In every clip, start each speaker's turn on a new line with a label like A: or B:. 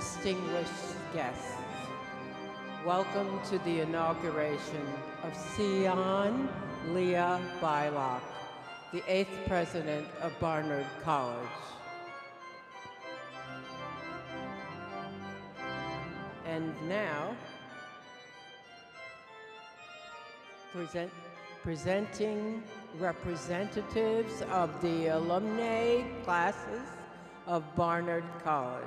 A: distinguished guests, welcome to the inauguration of Sian Leah Beilock, the 8th president of Barnard College. And now, presenting representatives of the alumni classes of Barnard College.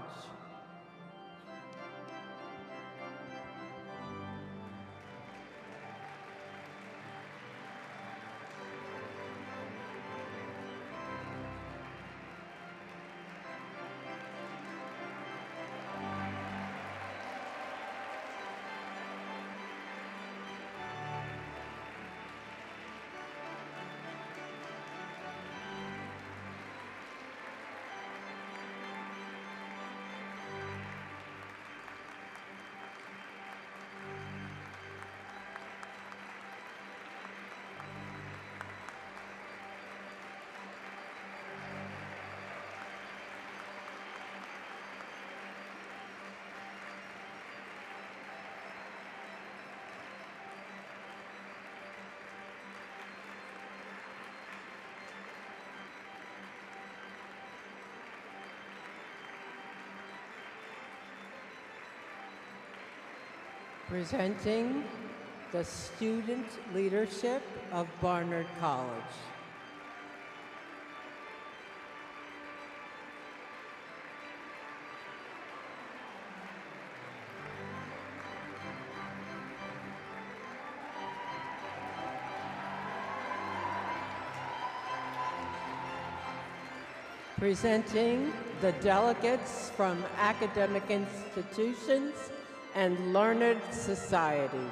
A: Presenting the student leadership of Barnard College. Presenting the delegates from academic institutions and learned societies.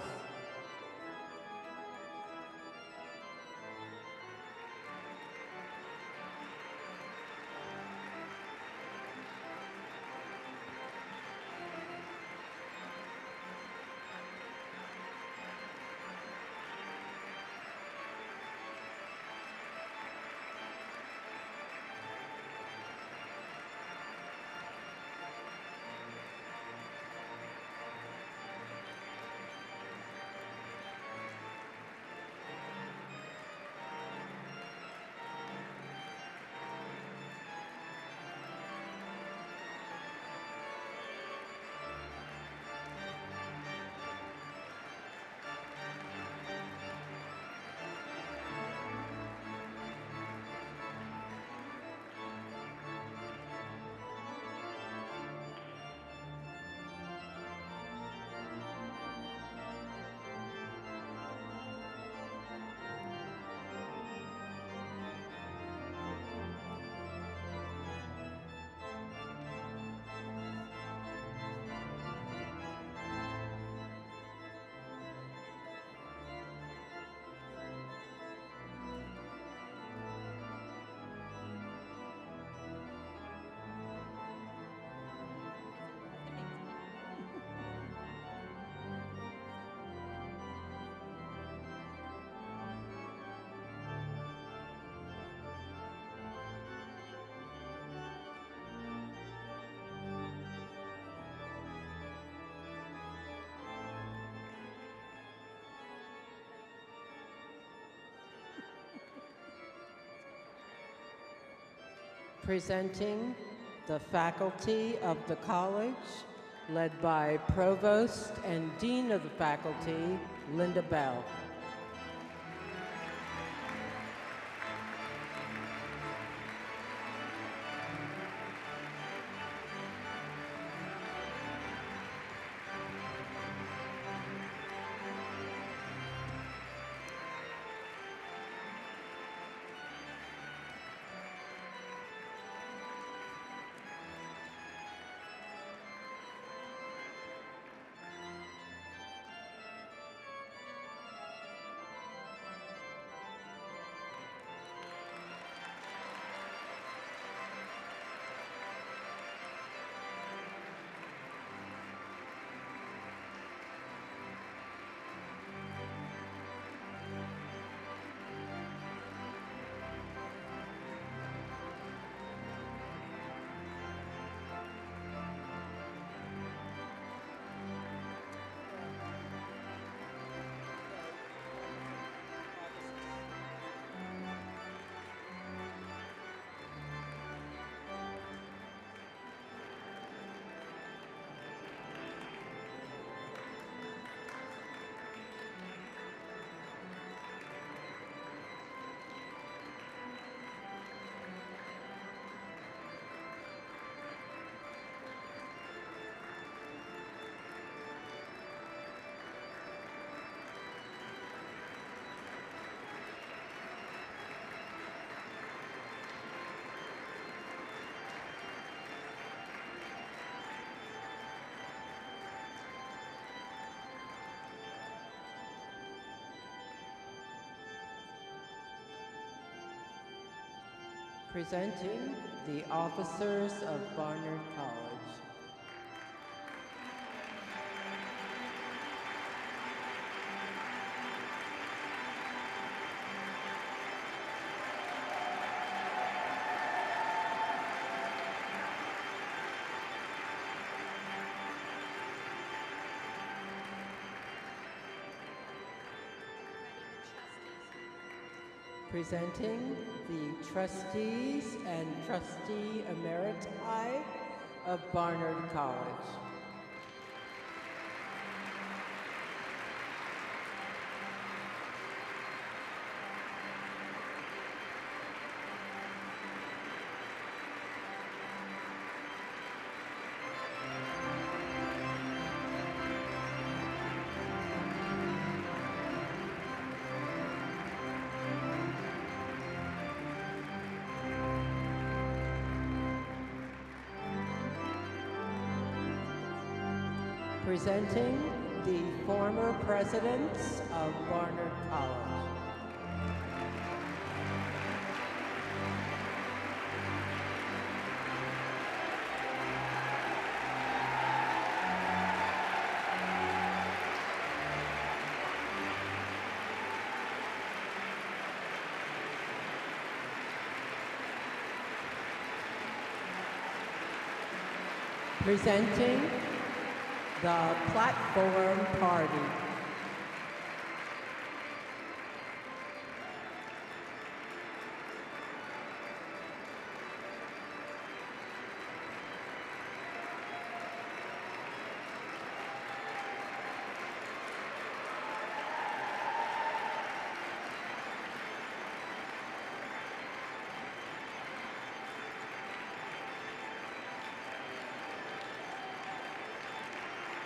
A: Presenting the faculty of the college, led by Provost and Dean of the Faculty, Linda Bell. Presenting the officers of Barnard College. Presenting the Trustees and Trustee Emeritus of Barnard College. Presenting the former presidents of Barnard College. Presenting the Platform Party.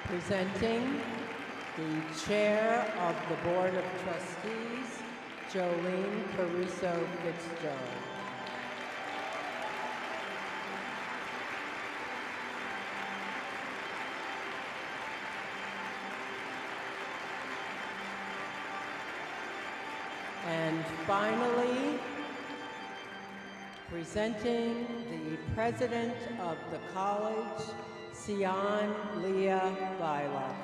A: Presenting the Chair of the Board of Trustees, Jolyne Caruso-FitzGerald. And finally, presenting the President of the College, Sian Leah Beilock.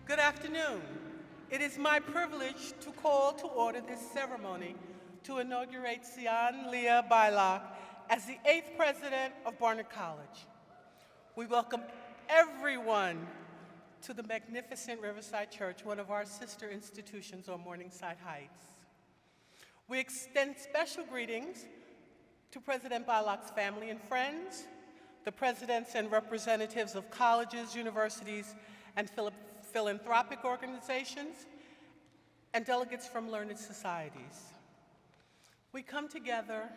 B: Good afternoon. It is my privilege to call to order this ceremony to inaugurate Sian Leah Beilock as the 8th president of Barnard College. We welcome everyone to the magnificent Riverside Church, one of our sister institutions on Morningside Heights. We extend special greetings to President Beilock's family and friends, the presidents and representatives of colleges, universities, and philanthropic organizations, and delegates from learned societies. We come together,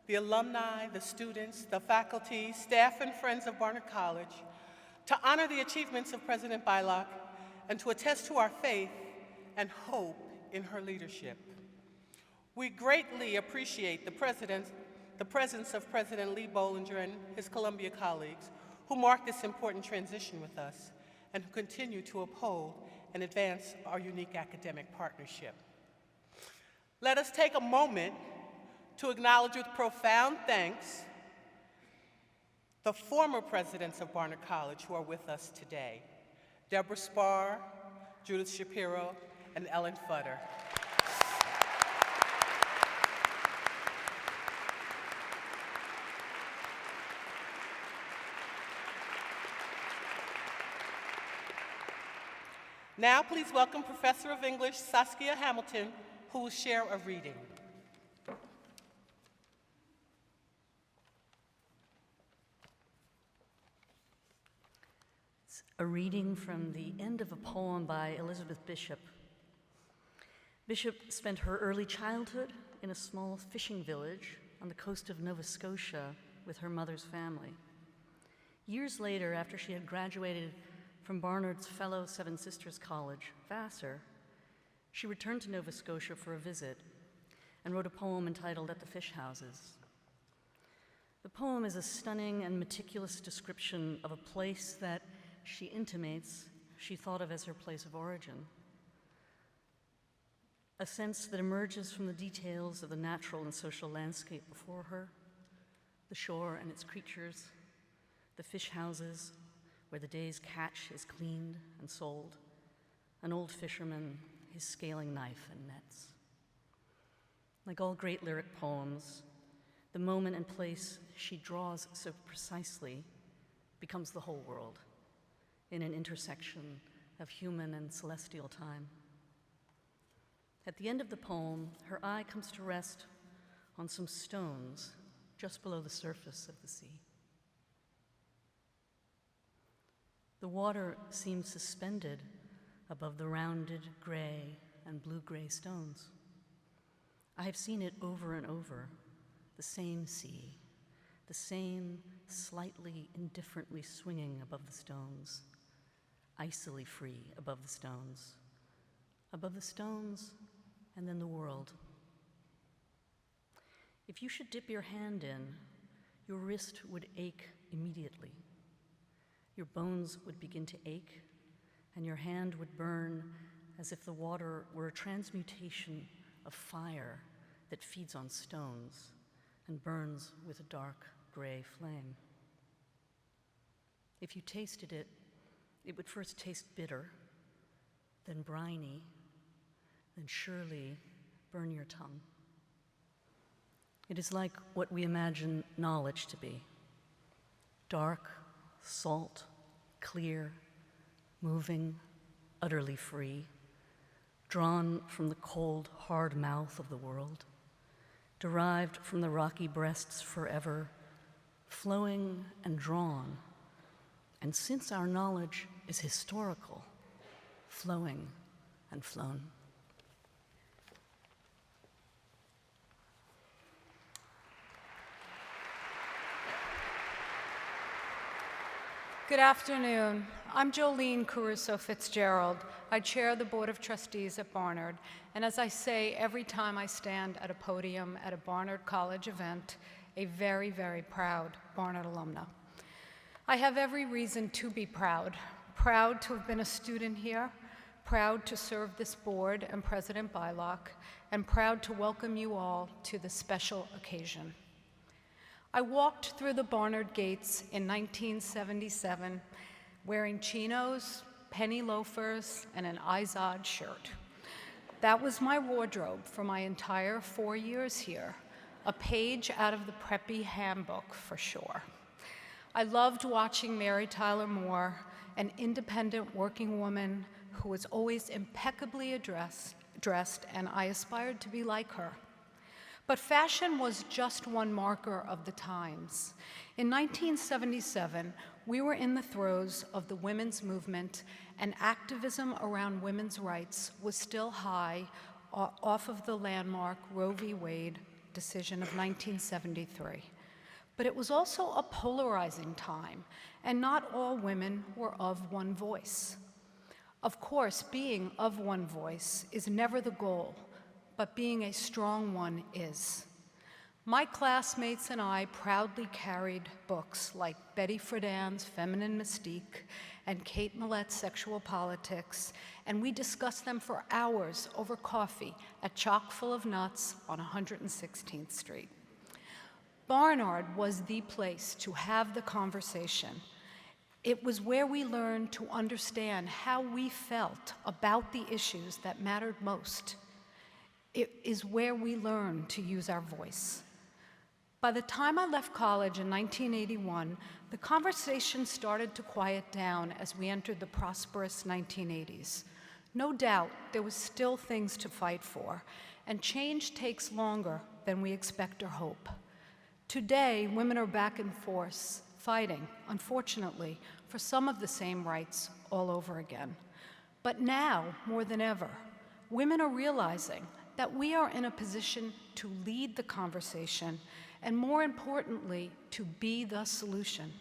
B: the alumni, the students, the faculty, staff, and friends of Barnard College, to honor the achievements of President Beilock and to attest to our faith and hope in her leadership. We greatly appreciate the presence of President Lee Bollinger and his Columbia colleagues who marked this important transition with us and who continue to uphold and advance our unique academic partnership. Let us take a moment to acknowledge with profound thanks the former presidents of Barnard College who are with us today, Deborah Spar, Judith Shapiro, and Ellen Futter. Now, please welcome Professor of English Saskia Hamilton, who will share a reading.
C: It's a reading from the end of a poem by Elizabeth Bishop. Bishop spent her early childhood in a small fishing village on the coast of Nova Scotia with her mother's family. Years later, after she had graduated from Barnard's fellow Seven Sisters College, Vassar, she returned to Nova Scotia for a visit and wrote a poem entitled At the Fishhouses. The poem is a stunning and meticulous description of a place that she intimates she thought of as her place of origin, a sense that emerges from the details of the natural and social landscape before her, the shore and its creatures, the fish houses, where the day's catch is cleaned and sold, an old fisherman, his scaling knife and nets. Like all great lyric poems, the moment and place she draws so precisely becomes the whole world, in an intersection of human and celestial time. At the end of the poem, her eye comes to rest on some stones just below the surface of the sea. The water seems suspended above the rounded gray and blue-gray stones. I have seen it over and over, the same sea, the same slightly indifferently swinging above the stones, icily free above the stones, and then the world. If you should dip your hand in, your wrist would ache immediately. Your bones would begin to ache, and your hand would burn as if the water were a transmutation of fire that feeds on stones and burns with a dark gray flame. If you tasted it, it would first taste bitter, then briny, then surely burn your tongue. It is like what we imagine knowledge to be: dark, salt, clear, moving, utterly free, drawn from the cold, hard mouth of the world, derived from the rocky breasts forever, flowing and drawn, and since our knowledge is historical, flowing and flown.
D: Good afternoon. I'm Jolyne Caruso-FitzGerald. I chair the Board of Trustees at Barnard, and as I say every time I stand at a podium at a Barnard College event, a very, very proud Barnard alumna. I have every reason to be proud. Proud to have been a student here, proud to serve this board and President Beilock, and proud to welcome you all to this special occasion. I walked through the Barnard gates in 1977 wearing chinos, penny loafers, and an Izod shirt. That was my wardrobe for my entire 4 years here, a page out of the preppy handbook for sure. I loved watching Mary Tyler Moore, an independent working woman who was always impeccably dressed, and I aspired to be like her. But fashion was just one marker of the times. In 1977, we were in the throes of the women's movement, and activism around women's rights was still high off of the landmark Roe v. Wade decision of 1973. But it was also a polarizing time, and not all women were of one voice. Of course, being of one voice is never the goal, but being a strong one is. My classmates and I proudly carried books like Betty Friedan's Feminine Mystique and Kate Millett's Sexual Politics, and we discussed them for hours over coffee at Chock full of Nuts on 116th Street. Barnard was the place to have the conversation. It was where we learned to understand how we felt about the issues that mattered most. It is where we learned to use our voice. By the time I left college in 1981, the conversation started to quiet down as we entered the prosperous 1980s. No doubt there was still things to fight for, and change takes longer than we expect or hope. Today, women are back in force, fighting, unfortunately, for some of the same rights all over again. But now, more than ever, women are realizing that we are in a position to lead the conversation and, more importantly, to be the solution.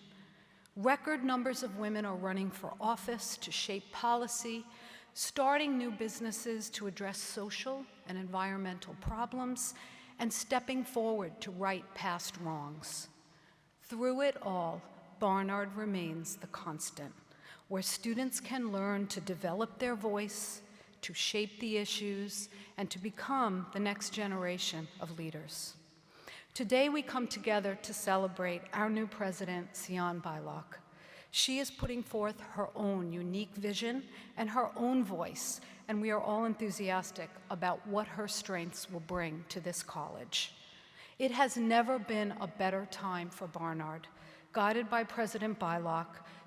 D: Record numbers of women are running for office to shape policy, starting new businesses to address social and environmental problems, and stepping forward to right past wrongs. Through it all, Barnard remains the constant, where students can learn to develop their voice, to shape the issues, and to become the next generation of leaders. Today we come together to celebrate our new president, Sian Beilock. She is putting forth her own unique vision and her own voice, and we are all enthusiastic about what her strengths will bring to this college. It has never been a better time for Barnard, guided by President Beilock,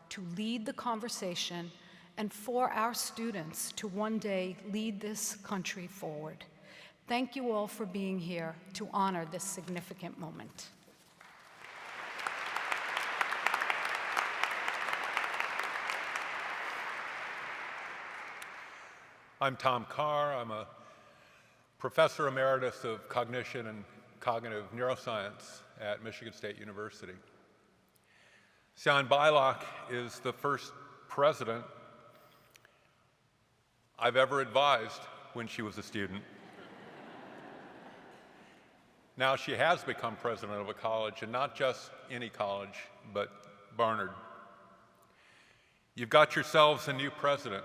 D: to lead the conversation and for our students to one day lead this country forward. Thank you all for being here to honor this significant moment.
E: I'm Tom Carr. I'm a professor emeritus of cognition and cognitive neuroscience at Michigan State University. Sian Beilock is the first president I've ever advised when she was a student. Now she has become president of a college, and not just any college, but Barnard. You've got yourselves a new president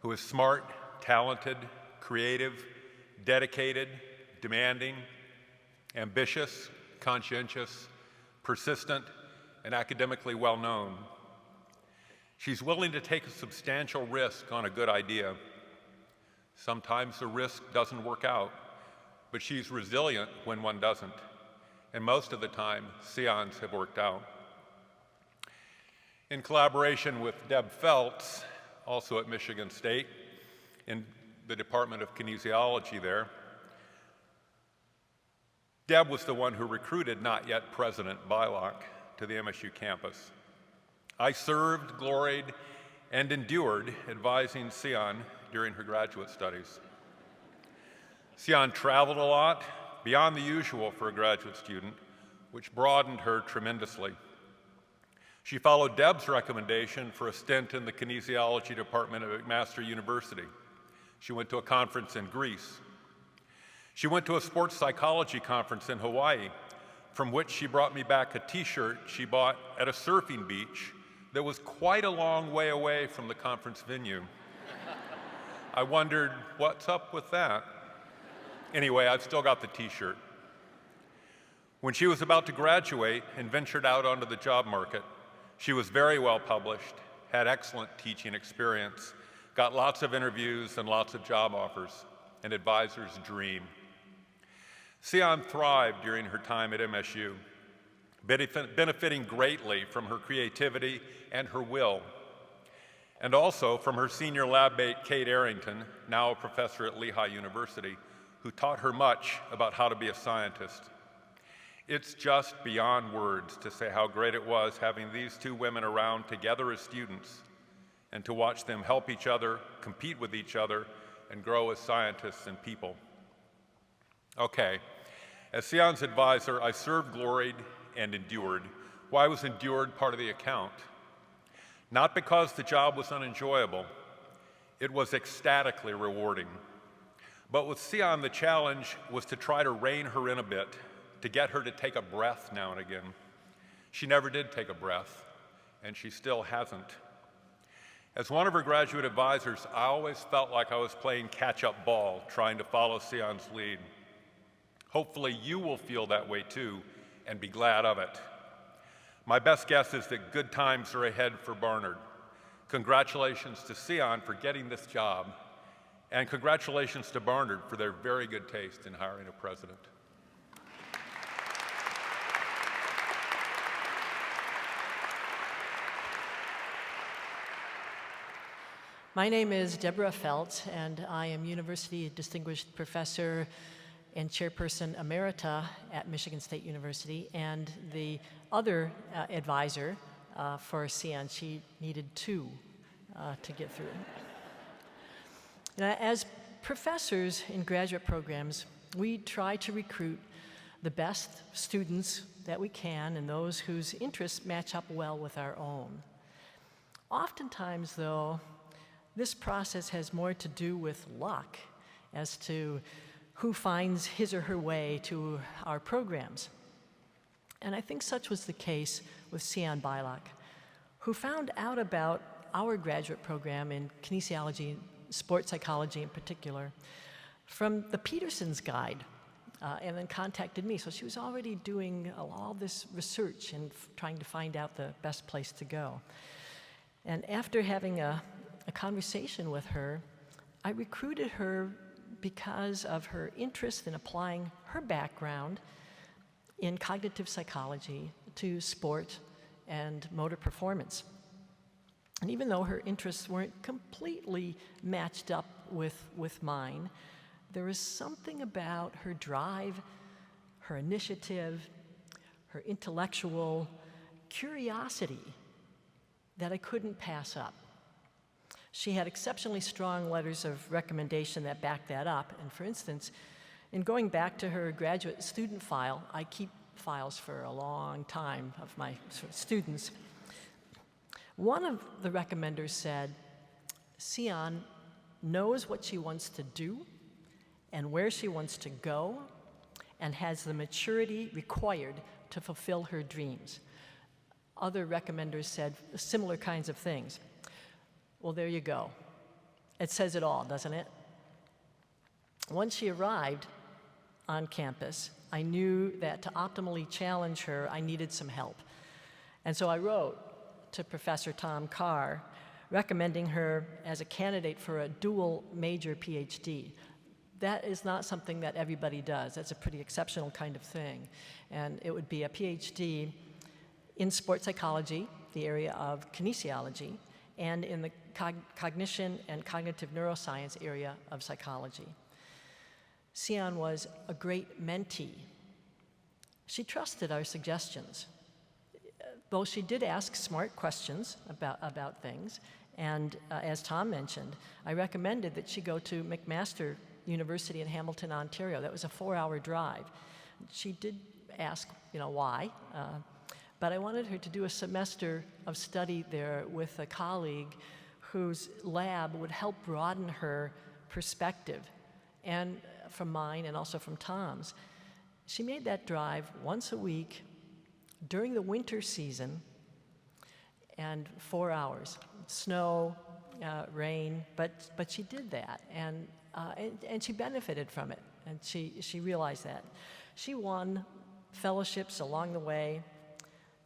E: who is smart, talented, creative, dedicated, demanding, ambitious, conscientious, persistent, and academically well-known. She's willing to take a substantial risk on a good idea. Sometimes the risk doesn't work out, but she's resilient when one doesn't, and most of the time, Sians have worked out. In collaboration with Deb Feltz, also at Michigan State, in the Department of Kinesiology there, Deb was the one who recruited not yet President Beilock to the MSU campus. I served, gloried, and endured advising Sian during her graduate studies. Sian traveled a lot, beyond the usual for a graduate student, which broadened her tremendously. She followed Deb's recommendation for a stint in the kinesiology department at McMaster University. She went to a conference in Greece. She went to a sports psychology conference in Hawaii, from which she brought me back a t-shirt she bought at a surfing beach that was quite a long way away from the conference venue. I wondered, what's up with that? Anyway, I've still got the t-shirt. When she was about to graduate and ventured out onto the job market, she was very well published, had excellent teaching experience, got lots of interviews and lots of job offers, an advisor's dream. Sian thrived during her time at MSU, benefiting greatly from her creativity and her will, and also from her senior lab mate, Kate Arrington, now a professor at Lehigh University, who taught her much about how to be a scientist. It's just beyond words to say how great it was having these two women around together as students and to watch them help each other, compete with each other, and grow as scientists and people. Okay, as Sian's advisor, I served, gloried, and endured. Why was endured part of the account? Not because the job was unenjoyable. It was ecstatically rewarding. But with Sian, the challenge was to try to rein her in a bit, to get her to take a breath now and again. She never did take a breath, and she still hasn't. As one of her graduate advisors, I always felt like I was playing catch-up ball, trying to follow Sian's lead. Hopefully you will feel that way too, and be glad of it. My best guess is that good times are ahead for Barnard. Congratulations to Sian for getting this job, and congratulations to Barnard for their very good taste in hiring a president.
F: My name is Deborah Feltz, and I am University Distinguished Professor and Chairperson Emerita at Michigan State University, and the other advisor for Sian. She needed two to get through. Now, as professors in graduate programs, we try to recruit the best students that we can and those whose interests match up well with our own. Oftentimes, though, this process has more to do with luck as to who finds his or her way to our programs. And I think such was the case with Sian Beilock, who found out about our graduate program in kinesiology, sports psychology in particular, from the Peterson's Guide, and then contacted me. So she was already doing all this research and trying to find out the best place to go. And after having a conversation with her, I recruited her because of her interest in applying her background in cognitive psychology to sport and motor performance. And even though her interests weren't completely matched up with mine, there was something about her drive, her initiative, her intellectual curiosity that I couldn't pass up. She had exceptionally strong letters of recommendation that backed that up. And for instance, in going back to her graduate student file, I keep files for a long time of my students. One of the recommenders said, Sian knows what she wants to do and where she wants to go and has the maturity required to fulfill her dreams. Other recommenders said similar kinds of things. Well, there you go. It says it all, doesn't it? Once she arrived on campus, I knew that to optimally challenge her, I needed some help. And so I wrote to Professor Tom Carr, recommending her as a candidate for a dual major PhD. That is not something that everybody does. That's a pretty exceptional kind of thing. And it would be a PhD in sports psychology, the area of kinesiology, and in the cognition and cognitive neuroscience area of psychology. Sian was a great mentee. She trusted our suggestions, though she did ask smart questions about things. And as Tom mentioned, I recommended that she go to McMaster University in Hamilton, Ontario. That was a 4-hour drive. She did ask, why, but I wanted her to do a semester of study there with a colleague whose lab would help broaden her perspective, and from mine and also from Tom's. She made that drive once a week during the winter season, and 4 hours, snow, rain, but she did that, and she benefited from it, and she realized that. She won fellowships along the way,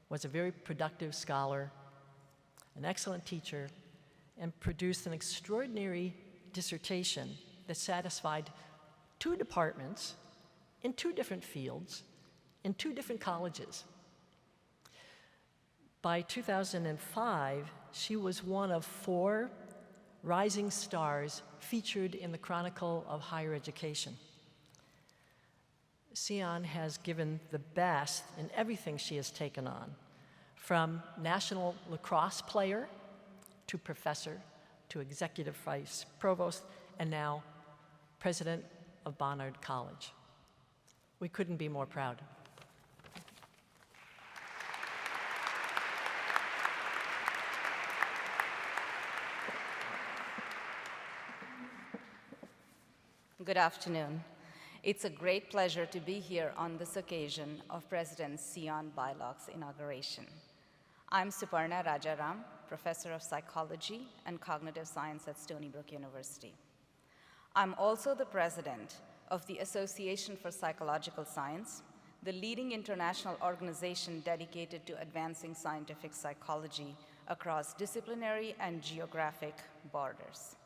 F: was a very productive scholar, an excellent teacher, and produced an extraordinary dissertation that satisfied 2 departments in 2 different fields in 2 different colleges. By 2005, she was one of 4 rising stars featured in the Chronicle of Higher Education. Sian has given the best in everything she has taken on, from national lacrosse player to professor to executive vice provost, and now president of Barnard College. We couldn't be more proud.
G: Good afternoon. It's a great pleasure to be here on this occasion of President Sian Beilock's inauguration. I'm Suparna Rajaram, Professor of Psychology and Cognitive Science at Stony Brook University. I'm also the President of the Association for Psychological Science, the leading international organization dedicated to advancing scientific psychology across disciplinary and geographic borders.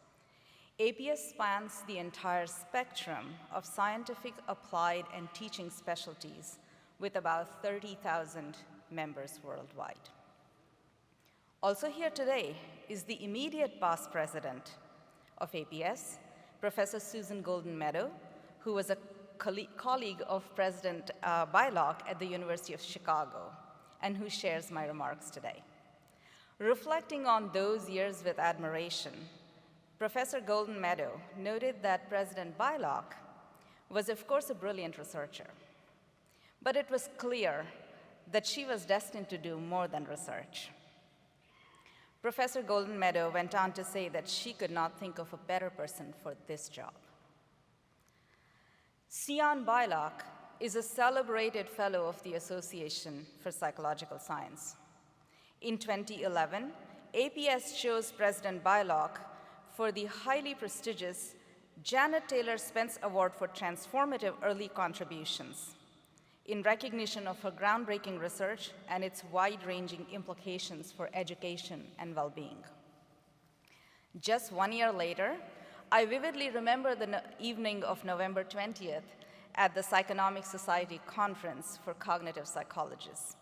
G: APS spans the entire spectrum of scientific, applied, and teaching specialties with about 30,000 members worldwide. Also here today is the immediate past president of APS, Professor Susan Golden Meadow, who was a colleague of President Beilock at the University of Chicago, and who shares my remarks today. Reflecting on those years with admiration, Professor Golden Meadow noted that President Beilock was, of course, a brilliant researcher, but it was clear that she was destined to do more than research. Professor Golden Meadow went on to say that she could not think of a better person for this job. Sian Beilock is a celebrated fellow of the Association for Psychological Science. In 2011, APS chose President Beilock for the highly prestigious Janet Taylor Spence Award for Transformative Early Contributions in recognition of her groundbreaking research and its wide-ranging implications for education and well-being. Just 1 year later, I vividly remember the evening of November 20th at the Psychonomic Society Conference for Cognitive Psychologists,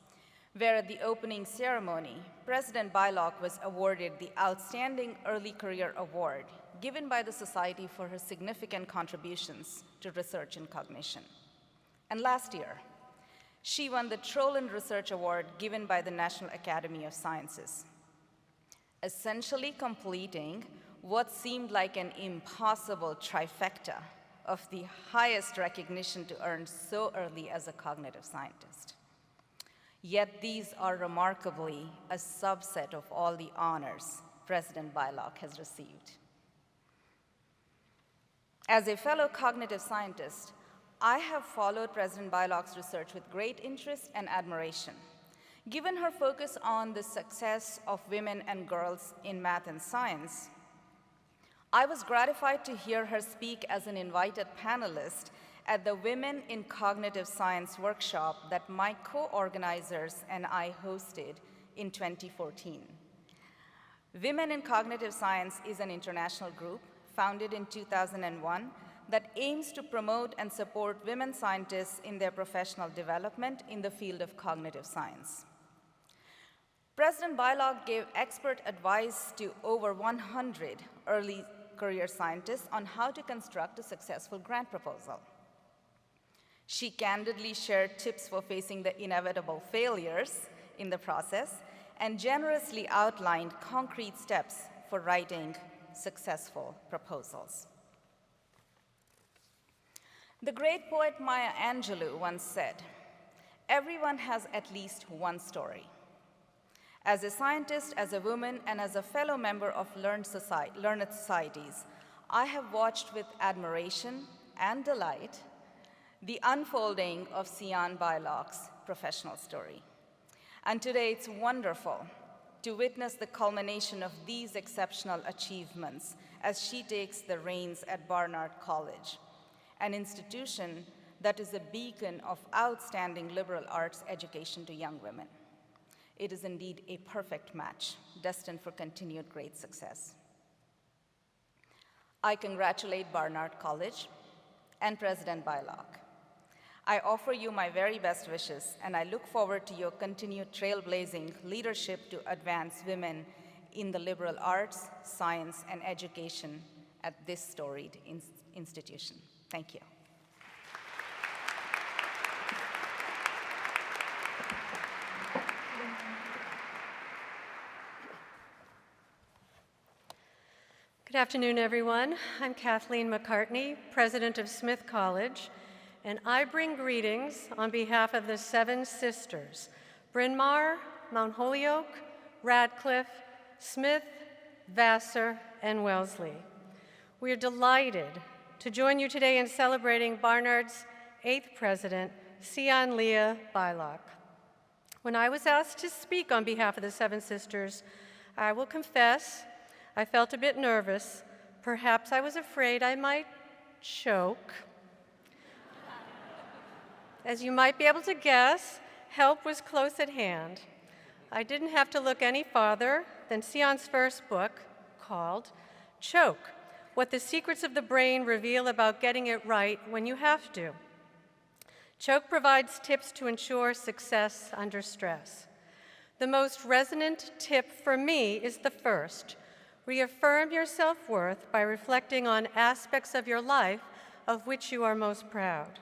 G: where at the opening ceremony, President Beilock was awarded the Outstanding Early Career Award given by the Society for her significant contributions to research in cognition. And last year, she won the Trollin Research Award given by the National Academy of Sciences, essentially completing what seemed like an impossible trifecta of the highest recognition to earn so early as a cognitive scientist. Yet these are remarkably a subset of all the honors President Beilock has received. As a fellow cognitive scientist, I have followed President Beilock's research with great interest and admiration. Given her focus on the success of women and girls in math and science, I was gratified to hear her speak as an invited panelist at the Women in Cognitive Science workshop that my co-organizers and I hosted in 2014. Women in Cognitive Science is an international group founded in 2001 that aims to promote and support women scientists in their professional development in the field of cognitive science. President Beilock gave expert advice to over 100 early career scientists on how to construct a successful grant proposal. She candidly shared tips for facing the inevitable failures in the process and generously outlined concrete steps for writing successful proposals. The great poet Maya Angelou once said, "Everyone has at least one story." As a scientist, as a woman, and as a fellow member of learned societies, I have watched with admiration and delight the unfolding of Sian Beilock's professional story. And today it's wonderful to witness the culmination of these exceptional achievements as she takes the reins at Barnard College, an institution that is a beacon of outstanding liberal arts education to young women. It is indeed a perfect match, destined for continued great success. I congratulate Barnard College and President Beilock. I offer you my very best wishes, and I look forward to your continued trailblazing leadership to advance women in the liberal arts, science, and education at this storied institution. Thank you.
H: Good afternoon, everyone. I'm Kathleen McCartney, president of Smith College, and I bring greetings on behalf of the 7 sisters, Bryn Mawr, Mount Holyoke, Radcliffe, Smith, Vassar, and Wellesley. We are delighted to join you today in celebrating Barnard's 8th president, Sian Leah Beilock. When I was asked to speak on behalf of the 7 sisters, I will confess I felt a bit nervous. Perhaps I was afraid I might choke. as you might be able to guess, help was close at hand. I didn't have to look any farther than Sian's first book, called Choke: What the Secrets of the Brain Reveal About Getting It Right When You Have to. Choke provides tips to ensure success under stress. The most resonant tip for me is the first: reaffirm your self-worth by reflecting on aspects of your life of which you are most proud.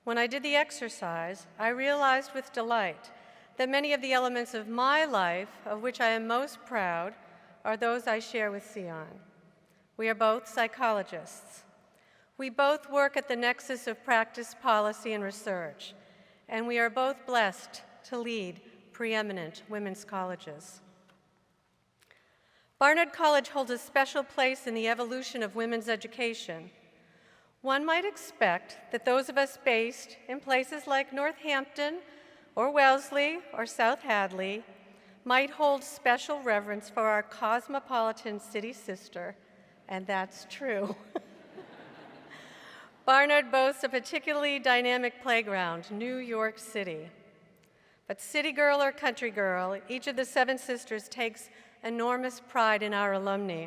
H: When I did the exercise, I realized with delight that many of the elements of my life of which I am most proud are those I share with Sian. We are both psychologists. We both work at the nexus of practice, policy, and research, and we are both blessed to lead preeminent women's colleges. Barnard College holds a special place in the evolution of women's education. One might expect that those of us based in places like Northampton or Wellesley or South Hadley might hold special reverence for our cosmopolitan city sister, and that's true. Barnard boasts a particularly dynamic playground, New York City. But city girl or country girl, each of the 7 sisters takes enormous pride in our alumni.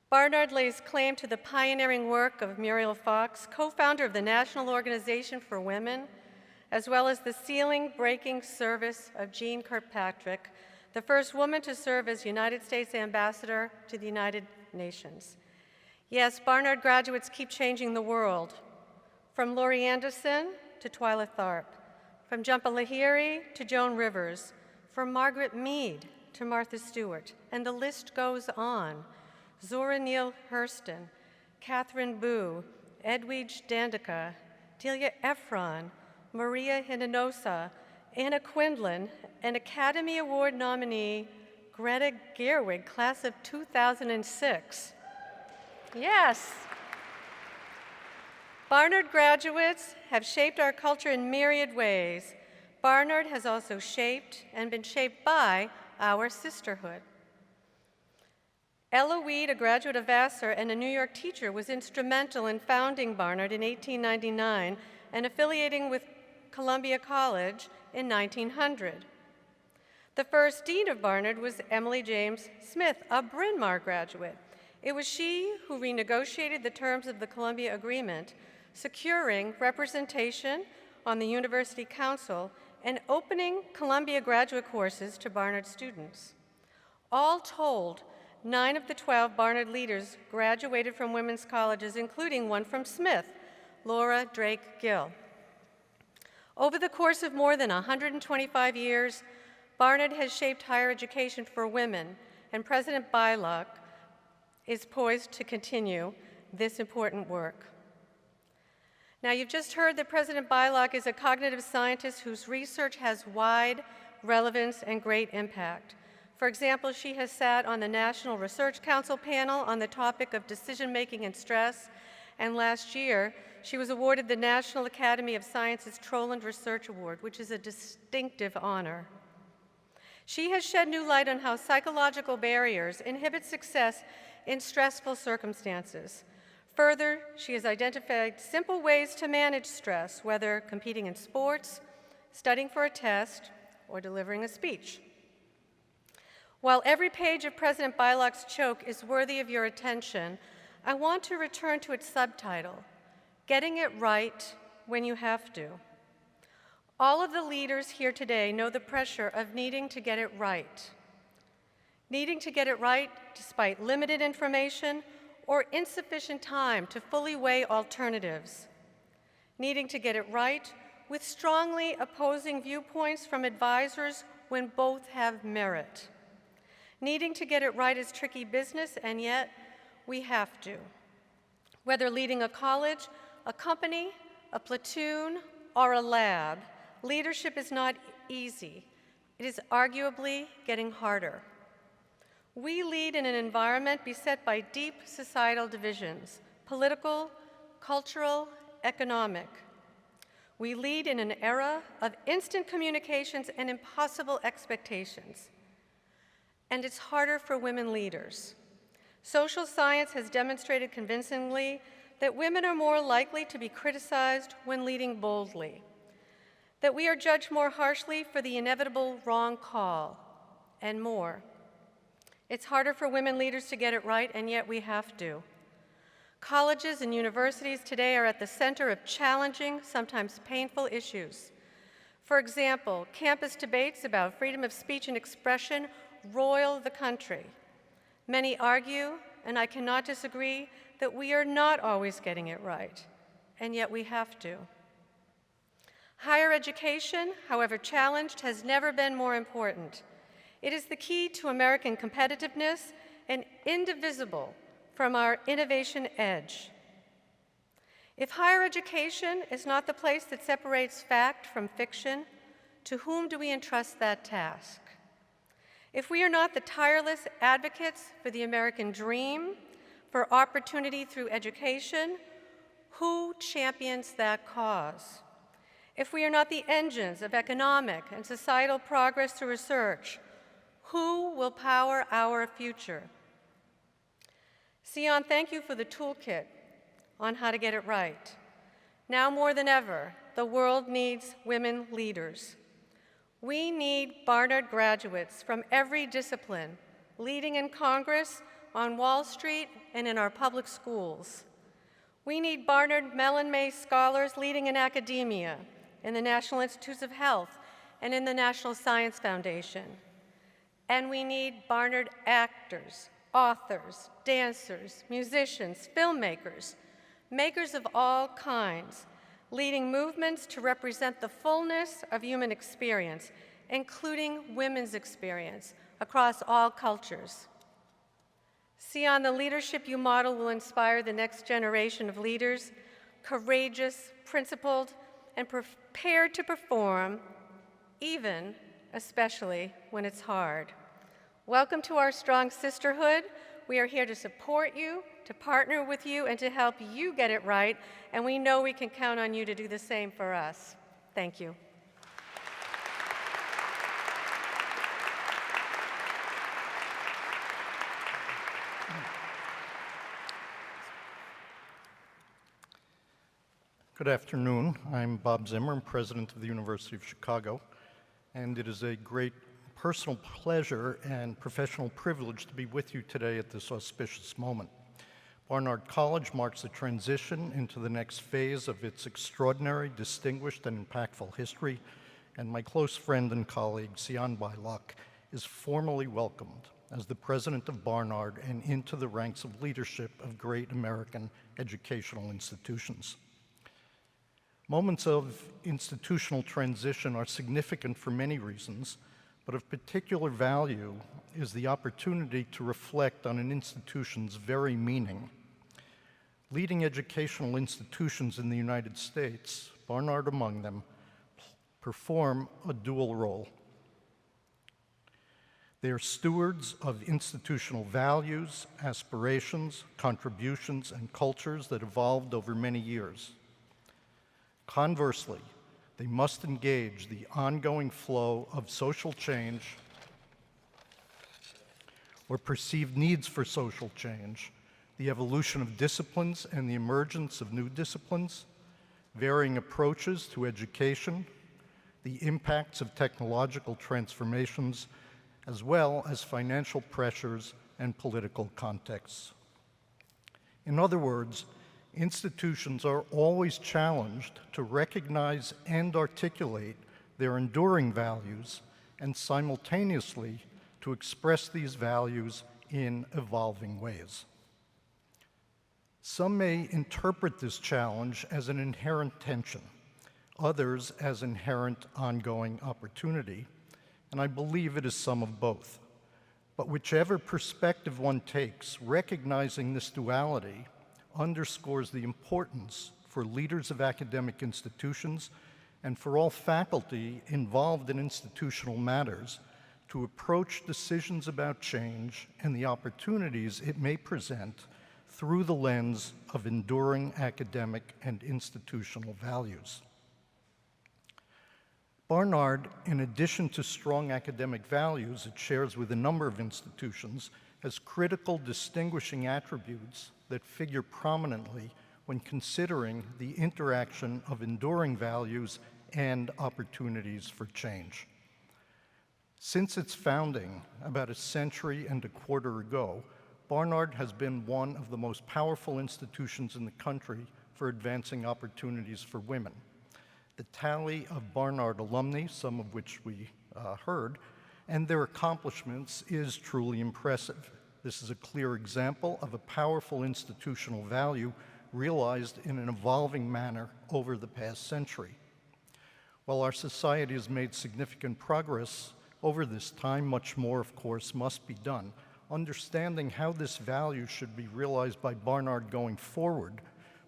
H: Barnard lays claim to the pioneering work of Muriel Fox, co-founder of the National Organization for Women, as well as the ceiling-breaking service of Jean Kirkpatrick, the first woman to serve as United States Ambassador to the United Nations. Yes, Barnard graduates keep changing the world, from Laurie Anderson to Twyla Tharp, from Jhumpa Lahiri to Joan Rivers, from Margaret Mead to Martha Stewart, and the list goes on. Zora Neale Hurston, Catherine Boo, Edwidge Dandica, Delia Ephron, Maria Hinojosa, Anna Quindlen, and Academy Award nominee Greta Gerwig, class of 2006. Yes. Barnard graduates have shaped our culture in myriad ways. Barnard has also shaped and been shaped by our sisterhood. Ella Weed, a graduate of Vassar and a New York teacher, was instrumental in founding Barnard in 1899 and affiliating with Columbia College in 1900. The first dean of Barnard was Emily James Smith, a Bryn Mawr graduate. It was she who renegotiated the terms of the Columbia Agreement, securing representation on the University Council and opening Columbia graduate courses to Barnard students. All told, 9 of the 12 Barnard leaders graduated from women's colleges, including one from Smith, Laura Drake Gill. Over the course of more than 125 years, Barnard has shaped higher education for women, and President Beilock is poised to continue this important work. Now, you've just heard that President Beilock is a cognitive scientist whose research has wide relevance and great impact. For example, she has sat on the National Research Council panel on the topic of decision-making and stress, and last year, she was awarded the National Academy of Sciences Troland Research Award, which is a distinctive honor. She has shed new light on how psychological barriers inhibit success in stressful circumstances. Further, she has identified simple ways to manage stress, whether competing in sports, studying for a test, or delivering a speech. While every page of President Beilock's Choke is worthy of your attention, I want to return to its subtitle, Getting It Right When You Have to. All of the leaders here today know the pressure of needing to get it right. Needing to get it right despite limited information or insufficient time to fully weigh alternatives. Needing to get it right with strongly opposing viewpoints from advisors when both have merit. Needing to get it right is tricky business, and yet we have to. Whether leading a college, a company, a platoon, or a lab, leadership is not easy. It is arguably getting harder. We lead in an environment beset by deep societal divisions, political, cultural, economic. We lead in an era of instant communications and impossible expectations. And it's harder for women leaders. Social science has demonstrated convincingly that women are more likely to be criticized when leading boldly, that we are judged more harshly for the inevitable wrong call, and more. It's harder for women leaders to get it right, and yet we have to. Colleges and universities today are at the center of challenging, sometimes painful issues. For example, campus debates about freedom of speech and expression roil the country. Many argue, and I cannot disagree, that we are not always getting it right, and yet we have to. Higher education, however challenged, has never been more important. It is the key to American competitiveness and indivisible from our innovation edge. If higher education is not the place that separates fact from fiction, to whom do we entrust that task? If we are not the tireless advocates for the American dream, for opportunity through education, who champions that cause? If we are not the engines of economic and societal progress through research, who will power our future? Sian, thank you for the toolkit on how to get it right. Now more than ever, the world needs women leaders. We need Barnard graduates from every discipline, leading in Congress, on Wall Street, and in our public schools. We need Barnard Mellon May scholars leading in academia, in the National Institutes of Health, and in the National Science Foundation. And we need Barnard actors, authors, dancers, musicians, filmmakers, makers of all kinds, leading movements to represent the fullness of human experience, including women's experience, across all cultures. Sian, the leadership you model will inspire the next generation of leaders, courageous, principled, and prepared to perform, even, especially, when it's hard. Welcome to our strong sisterhood. We are here to support you, to partner with you, and to help you get it right, and we know we can count on you to do the same for us. Thank you.
I: Good afternoon. I'm Bob Zimmer. I'm president of the University of Chicago, and it is a great personal pleasure and professional privilege to be with you today at this auspicious moment. Barnard College marks the transition into the next phase of its extraordinary, distinguished, and impactful history, and my close friend and colleague, Sian Beilock, is formally welcomed as the president of Barnard and into the ranks of leadership of great American educational institutions. Moments of institutional transition are significant for many reasons, but of particular value is the opportunity to reflect on an institution's very meaning. Leading educational institutions in the United States, Barnard among them, perform a dual role. They are stewards of institutional values, aspirations, contributions, and cultures that evolved over many years. Conversely, they must engage the ongoing flow of social change or perceived needs for social change, the evolution of disciplines and the emergence of new disciplines, varying approaches to education, the impacts of technological transformations, as well as financial pressures and political contexts. In other words, institutions are always challenged to recognize and articulate their enduring values and simultaneously to express these values in evolving ways. Some may interpret this challenge as an inherent tension, others as inherent ongoing opportunity, and I believe it is some of both. But whichever perspective one takes, recognizing this duality underscores the importance for leaders of academic institutions and for all faculty involved in institutional matters to approach decisions about change and the opportunities it may present through the lens of enduring academic and institutional values. Barnard, in addition to strong academic values it shares with a number of institutions, has critical distinguishing attributes that figure prominently when considering the interaction of enduring values and opportunities for change. Since its founding about a century and a quarter ago, Barnard has been one of the most powerful institutions in the country for advancing opportunities for women. The tally of Barnard alumni, some of which we heard, and their accomplishments is truly impressive. This is a clear example of a powerful institutional value realized in an evolving manner over the past century. While our society has made significant progress over this time, much more, of course, must be done. Understanding how this value should be realized by Barnard going forward,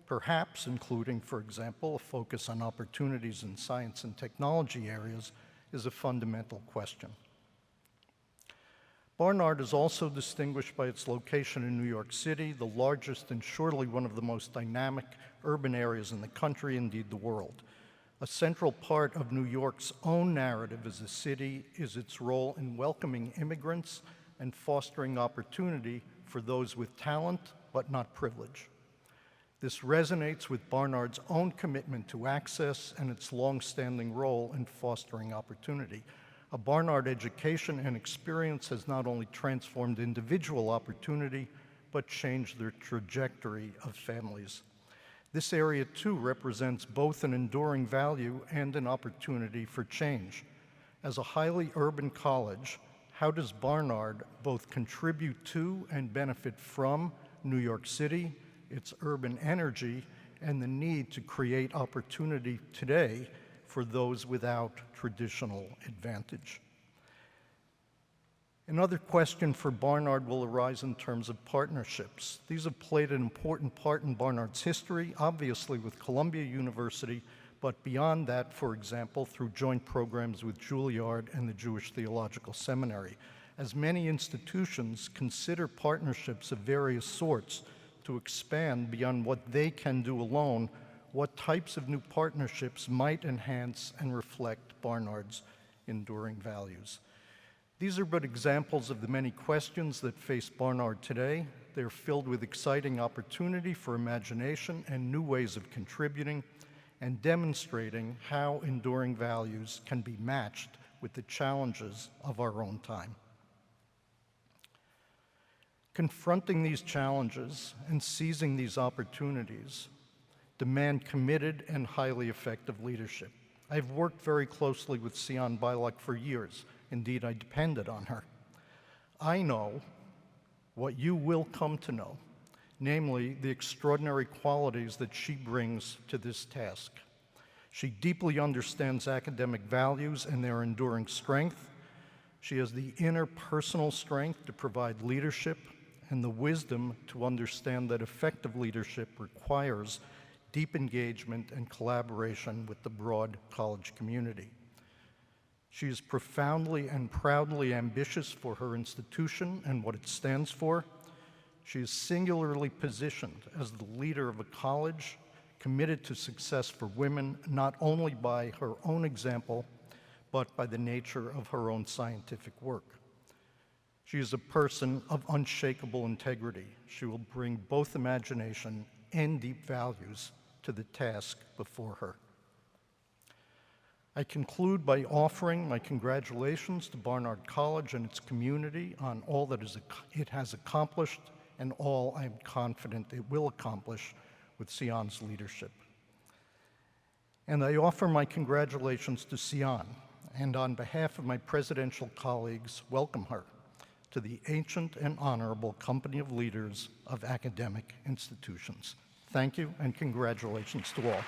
I: perhaps including, for example, a focus on opportunities in science and technology areas, is a fundamental question. Barnard is also distinguished by its location in New York City, the largest and surely one of the most dynamic urban areas in the country, indeed the world. A central part of New York's own narrative as a city is its role in welcoming immigrants and fostering opportunity for those with talent but not privilege. This resonates with Barnard's own commitment to access and its long-standing role in fostering opportunity. A Barnard education and experience has not only transformed individual opportunity, but changed the trajectory of families. This area, too, represents both an enduring value and an opportunity for change. As a highly urban college, how does Barnard both contribute to and benefit from New York City, its urban energy, and the need to create opportunity today for those without traditional advantage? Another question for Barnard will arise in terms of partnerships. These have played an important part in Barnard's history, obviously with Columbia University, but beyond that, for example, through joint programs with Juilliard and the Jewish Theological Seminary. As many institutions consider partnerships of various sorts to expand beyond what they can do alone, what types of new partnerships might enhance and reflect Barnard's enduring values? These are but examples of the many questions that face Barnard today. They're filled with exciting opportunity for imagination and new ways of contributing and demonstrating how enduring values can be matched with the challenges of our own time. Confronting these challenges and seizing these opportunities demand committed and highly effective leadership. I've worked very closely with Sian Beilock for years. Indeed, I depended on her. I know what you will come to know, namely the extraordinary qualities that she brings to this task. She deeply understands academic values and their enduring strength. She has the inner personal strength to provide leadership and the wisdom to understand that effective leadership requires deep engagement and collaboration with the broad college community. She is profoundly and proudly ambitious for her institution and what it stands for. She is singularly positioned as the leader of a college committed to success for women, not only by her own example, but by the nature of her own scientific work. She is a person of unshakable integrity. She will bring both imagination and deep values to the task before her. I conclude by offering my congratulations to Barnard College and its community on all that it has accomplished and all I am confident it will accomplish with Sian's leadership. And I offer my congratulations to Sian, and on behalf of my presidential colleagues, welcome her to the ancient and honorable company of leaders of academic institutions. Thank you, and congratulations to all.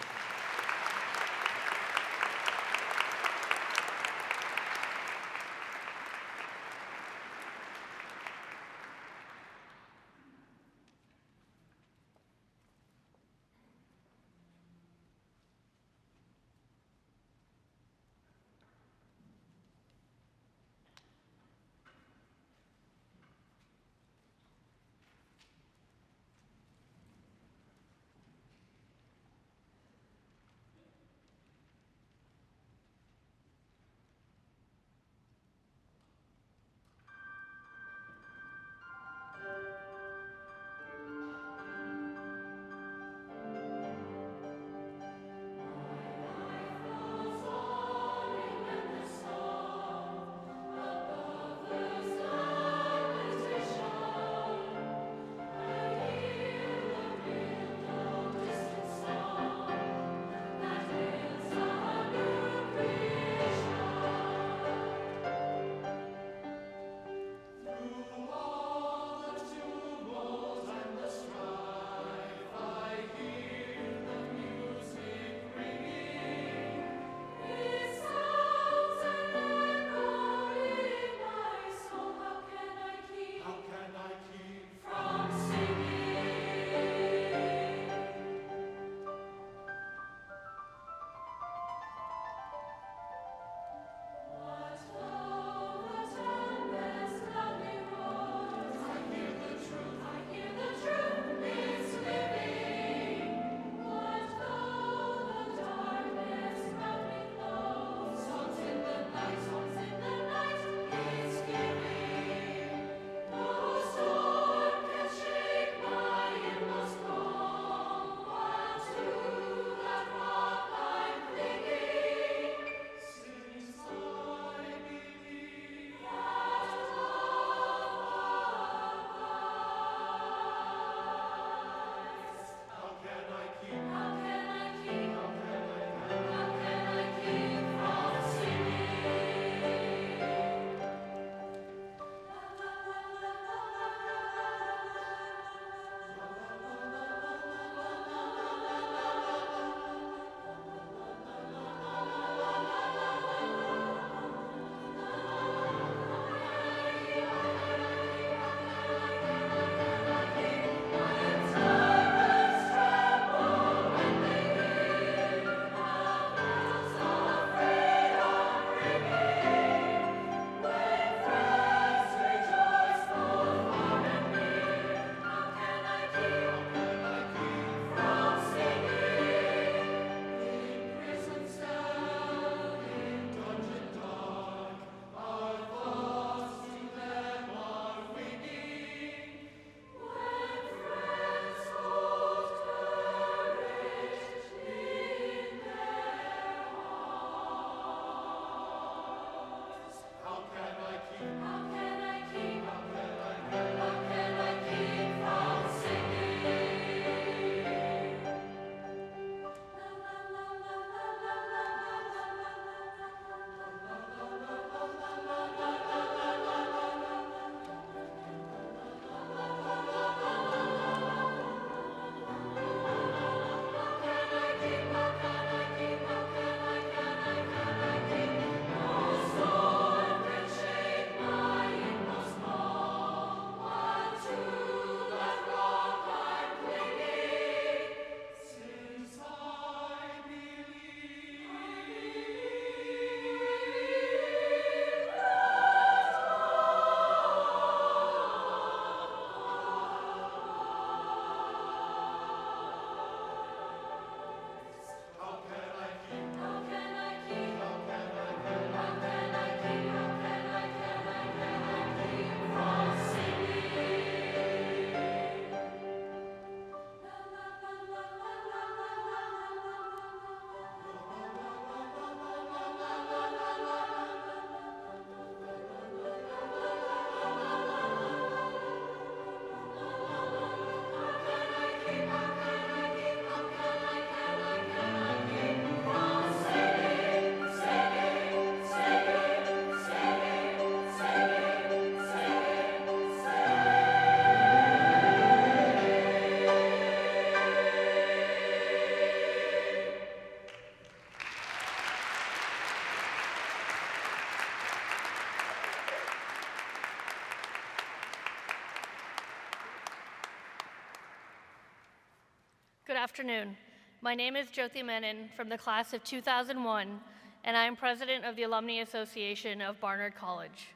J: Good afternoon. My name is Jyoti Menon from the class of 2001, and I am president of the Alumni Association of Barnard College.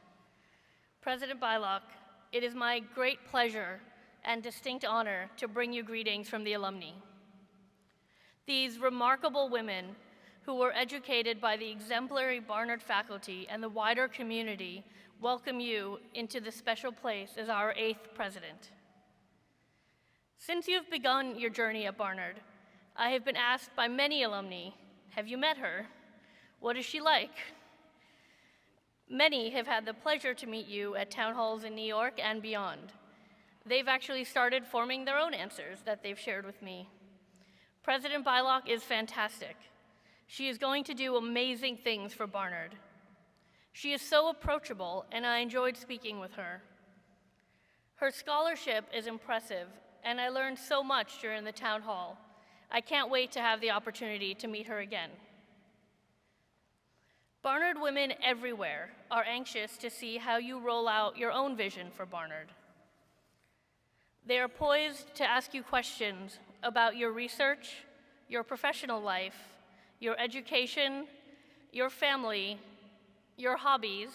J: President Beilock, it is my great pleasure and distinct honor to bring you greetings from the alumni. These remarkable women who were educated by the exemplary Barnard faculty and the wider community welcome you into this special place as our 8th president. Since you've begun your journey at Barnard, I have been asked by many alumni, have you met her? What is she like? Many have had the pleasure to meet you at town halls in New York and beyond. They've actually started forming their own answers that they've shared with me. President Beilock is fantastic. She is going to do amazing things for Barnard. She is so approachable, and I enjoyed speaking with her. Her scholarship is impressive, and I learned so much during the town hall. I can't wait to have the opportunity to meet her again. Barnard women everywhere are anxious to see how you roll out your own vision for Barnard. They are poised to ask you questions about your research, your professional life, your education, your family, your hobbies,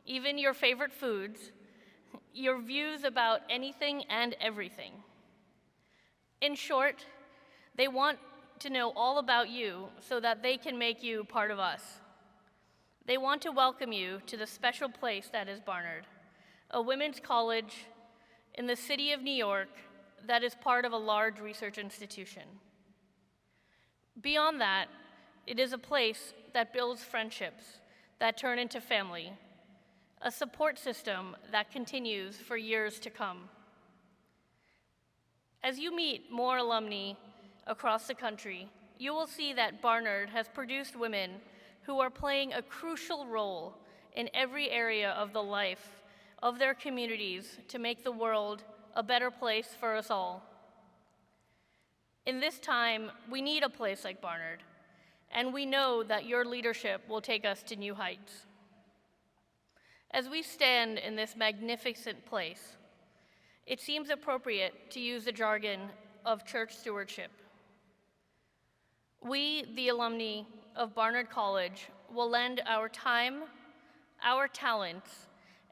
J: even your favorite foods, your views about anything and everything. In short, they want to know all about you so that they can make you part of us. They want to welcome you to the special place that is Barnard, a women's college in the city of New York that is part of a large research institution. Beyond that, it is a place that builds friendships that turn into family, a support system that continues for years to come. As you meet more alumni across the country, you will see that Barnard has produced women who are playing a crucial role in every area of the life of their communities to make the world a better place for us all. In this time, we need a place like Barnard, and we know that your leadership will take us to new heights. As we stand in this magnificent place, it seems appropriate to use the jargon of church stewardship. We, the alumni of Barnard College, will lend our time, our talents,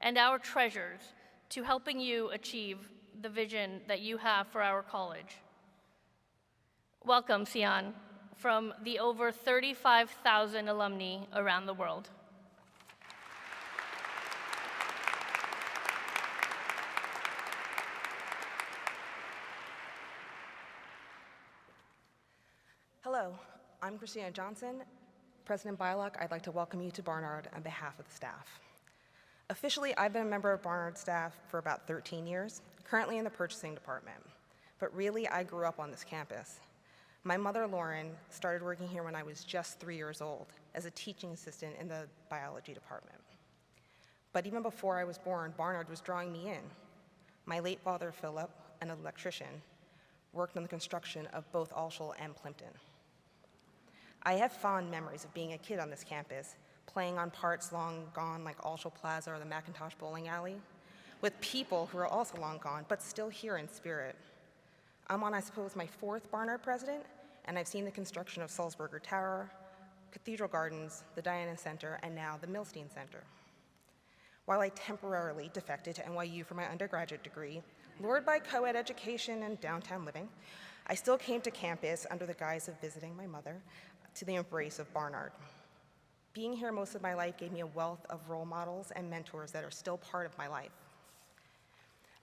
J: and our treasures to helping you achieve the vision that you have for our college. Welcome, Sian, from the over 35,000 alumni around the world.
K: Hello, I'm Christina Johnson. President Beilock, I'd like to welcome you to Barnard on behalf of the staff. Officially, I've been a member of Barnard staff for about 13 years, currently in the purchasing department. But really, I grew up on this campus. My mother, Lauren, started working here when I was just 3 years old as a teaching assistant in the biology department. But even before I was born, Barnard was drawing me in. My late father, Philip, an electrician, worked on the construction of both Alshel and Plimpton. I have fond memories of being a kid on this campus, playing on parts long gone like Alshel Plaza or the Macintosh bowling alley, with people who are also long gone, but still here in spirit. I'm on, I suppose, my 4th Barnard president, and I've seen the construction of Sulzberger Tower, Cathedral Gardens, the Diana Center, and now the Milstein Center. While I temporarily defected to NYU for my undergraduate degree, lured by co-ed education and downtown living, I still came to campus under the guise of visiting my mother to the embrace of Barnard. Being here most of my life gave me a wealth of role models and mentors that are still part of my life.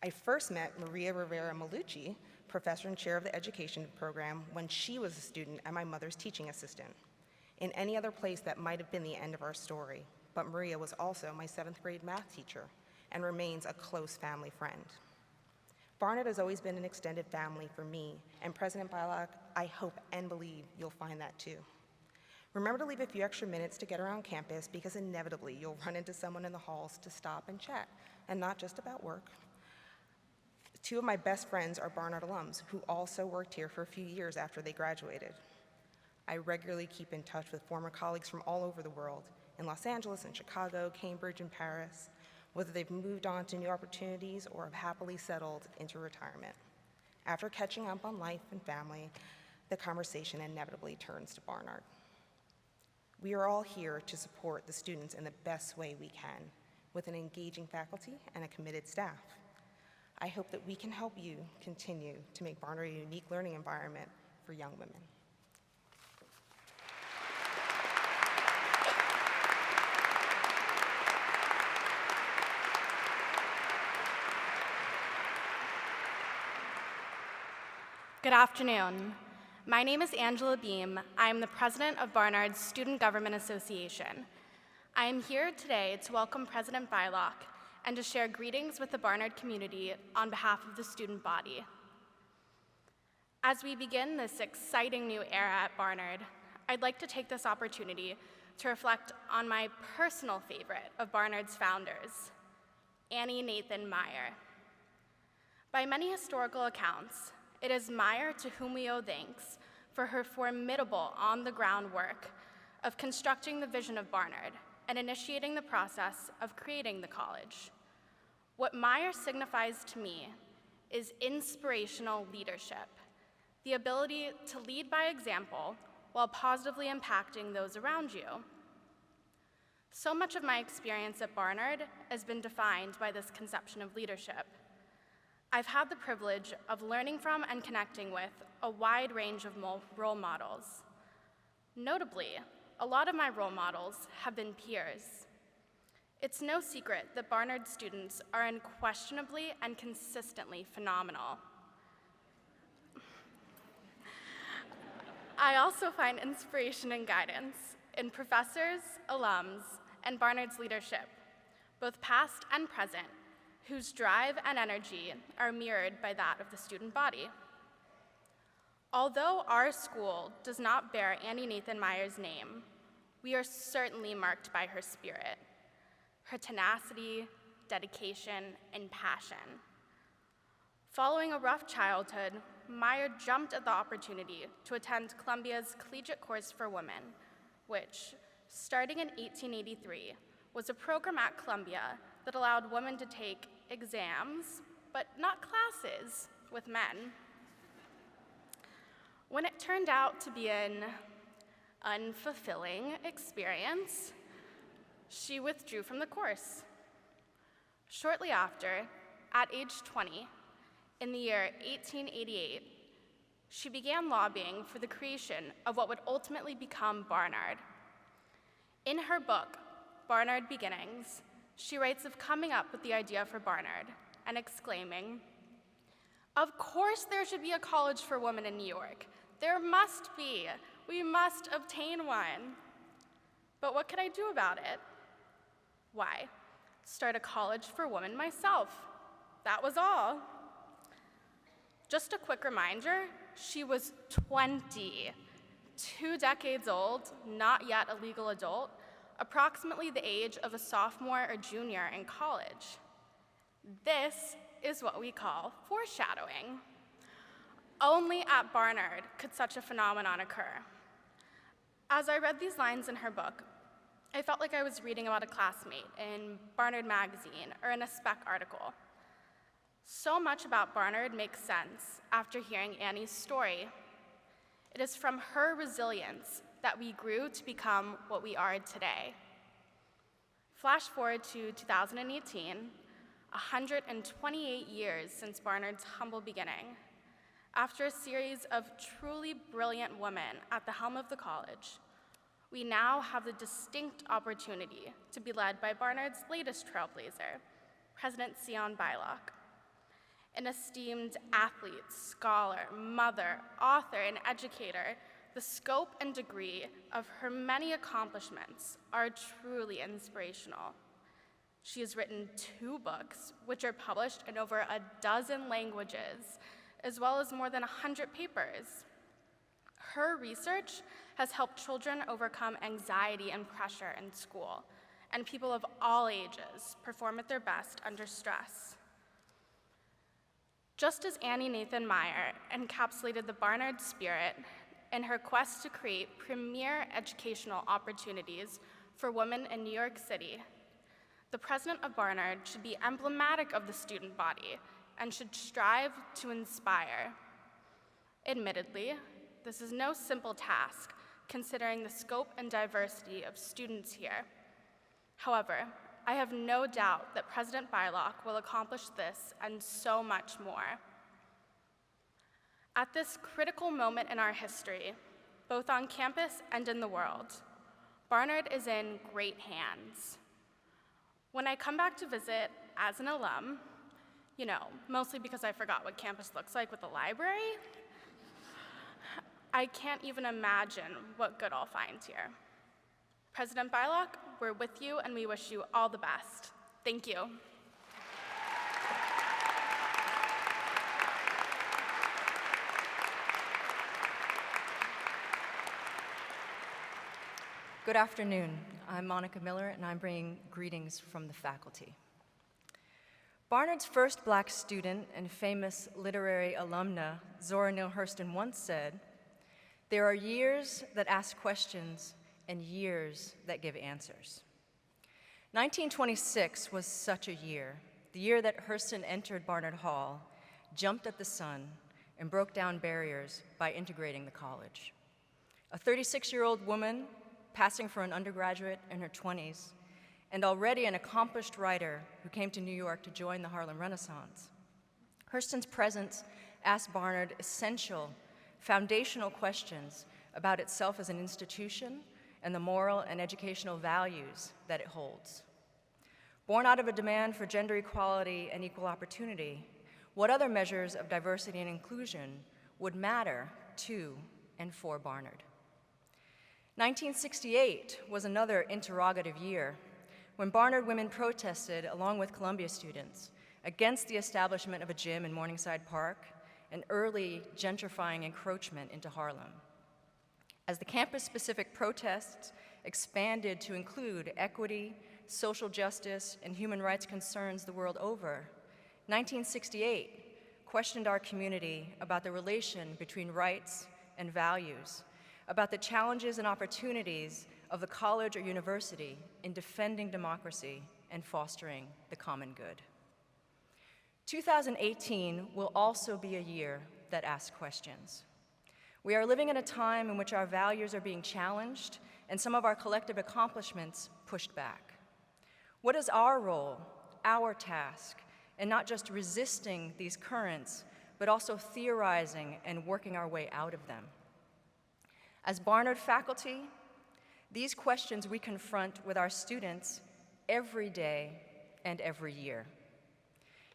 K: I first met Maria Rivera Malucci, professor and chair of the education program, when she was a student and my mother's teaching assistant. In any other place, that might have been the end of our story, but Maria was also my 7th grade math teacher and remains a close family friend. Barnard has always been an extended family for me, and President Beilock, I hope and believe you'll find that too. Remember to leave a few extra minutes to get around campus, because inevitably you'll run into someone in the halls to stop and chat, and not just about work. 2 of my best friends are Barnard alums who also worked here for a few years after they graduated. I regularly keep in touch with former colleagues from all over the world, in Los Angeles and Chicago, Cambridge and Paris, whether they've moved on to new opportunities or have happily settled into retirement. After catching up on life and family, the conversation inevitably turns to Barnard. We are all here to support the students in the best way we can, with an engaging faculty and a committed staff. I hope that we can help you continue to make Barnard a unique learning environment for young women.
L: Good afternoon. My name is Angela Beam. I am the president of Barnard's Student Government Association. I am here today to welcome President Beilock and to share greetings with the Barnard community on behalf of the student body. As we begin this exciting new era at Barnard, I'd like to take this opportunity to reflect on my personal favorite of Barnard's founders, Annie Nathan Meyer. By many historical accounts, it is Meyer to whom we owe thanks for her formidable on-the-ground work of constructing the vision of Barnard and initiating the process of creating the college. What Meyer signifies to me is inspirational leadership, the ability to lead by example while positively impacting those around you. So much of my experience at Barnard has been defined by this conception of leadership. I've had the privilege of learning from and connecting with a wide range of role models. Notably, a lot of my role models have been peers. It's no secret that Barnard students are unquestionably and consistently phenomenal. I also find inspiration and guidance in professors, alums, and Barnard's leadership, both past and present, whose drive and energy are mirrored by that of the student body. Although our school does not bear Annie Nathan Meyer's name, we are certainly marked by her spirit, her tenacity, dedication, and passion. Following a rough childhood, Meyer jumped at the opportunity to attend Columbia's Collegiate Course for Women, which, starting in 1883, was a program at Columbia that allowed women to take exams, but not classes, with men. When it turned out to be an unfulfilling experience, she withdrew from the course. Shortly after, at age 20, in the year 1888, she began lobbying for the creation of what would ultimately become Barnard. In her book, Barnard Beginnings, she writes of coming up with the idea for Barnard and exclaiming, "Of course there should be a college for women in New York. There must be. We must obtain one. But what could I do about it? Why, start a college for women myself. That was all." Just a quick reminder, she was 20, 2 decades old, not yet a legal adult, approximately the age of a sophomore or junior in college. This is what we call foreshadowing. Only at Barnard could such a phenomenon occur. As I read these lines in her book, I felt like I was reading about a classmate in Barnard magazine or in a spec article. So much about Barnard makes sense after hearing Annie's story. It is from her resilience that we grew to become what we are today. Flash forward to 2018, 128 years since Barnard's humble beginning. After a series of truly brilliant women at the helm of the college, we now have the distinct opportunity to be led by Barnard's latest trailblazer, President Sian Beilock. An esteemed athlete, scholar, mother, author, and educator, the scope and degree of her many accomplishments are truly inspirational. She has written 2 books, which are published in over a dozen languages, as well as more than 100 papers. Her research has helped children overcome anxiety and pressure in school, and people of all ages perform at their best under stress. Just as Annie Nathan Meyer encapsulated the Barnard spirit in her quest to create premier educational opportunities for women in New York City, the president of Barnard should be emblematic of the student body and should strive to inspire. Admittedly, this is no simple task, considering the scope and diversity of students here. However, I have no doubt that President Beilock will accomplish this and so much more. At this critical moment in our history, both on campus and in the world, Barnard is in great hands. When I come back to visit as an alum, mostly because I forgot what campus looks like with the library, I can't even imagine what good I'll find here. President Beilock, we're with you and we wish you all the best. Thank you.
M: Good afternoon. I'm Monica Miller, and I'm bringing greetings from the faculty. Barnard's first Black student and famous literary alumna, Zora Neale Hurston, once said, "There are years that ask questions and years that give answers." 1926 was such a year, the year that Hurston entered Barnard Hall, jumped at the sun, and broke down barriers by integrating the college. A 36-year-old woman passing for an undergraduate in her 20s, and already an accomplished writer who came to New York to join the Harlem Renaissance. Hurston's presence asked Barnard essential, foundational questions about itself as an institution and the moral and educational values that it holds. Born out of a demand for gender equality and equal opportunity, what other measures of diversity and inclusion would matter to and for Barnard? 1968 was another interrogative year when Barnard women protested, along with Columbia students, against the establishment of a gym in Morningside Park and early gentrifying encroachment into Harlem. As the campus-specific protests expanded to include equity, social justice, and human rights concerns the world over, 1968 questioned our community about the relation between rights and values, about the challenges and opportunities of the college or university in defending democracy and fostering the common good. 2018 will also be a year that asks questions. We are living in a time in which our values are being challenged and some of our collective accomplishments pushed back. What is our role, our task, in not just resisting these currents, but also theorizing and working our way out of them? As Barnard faculty, these questions we confront with our students every day and every year.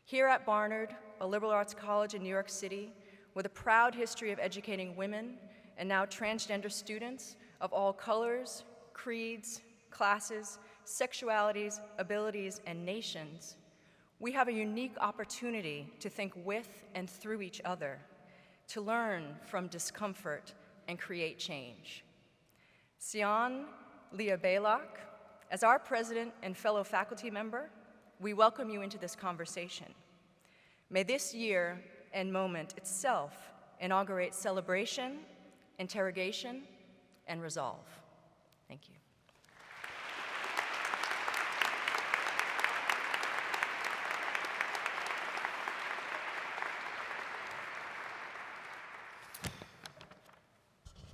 M: Here at Barnard, a liberal arts college in New York City, with a proud history of educating women and now transgender students of all colors, creeds, classes, sexualities, abilities, and nations, we have a unique opportunity to think with and through each other, to learn from discomfort and create change. Sian Leah Beilock, as our president and fellow faculty member, we welcome you into this conversation. May this year and moment itself inaugurate celebration, interrogation, and resolve. Thank you.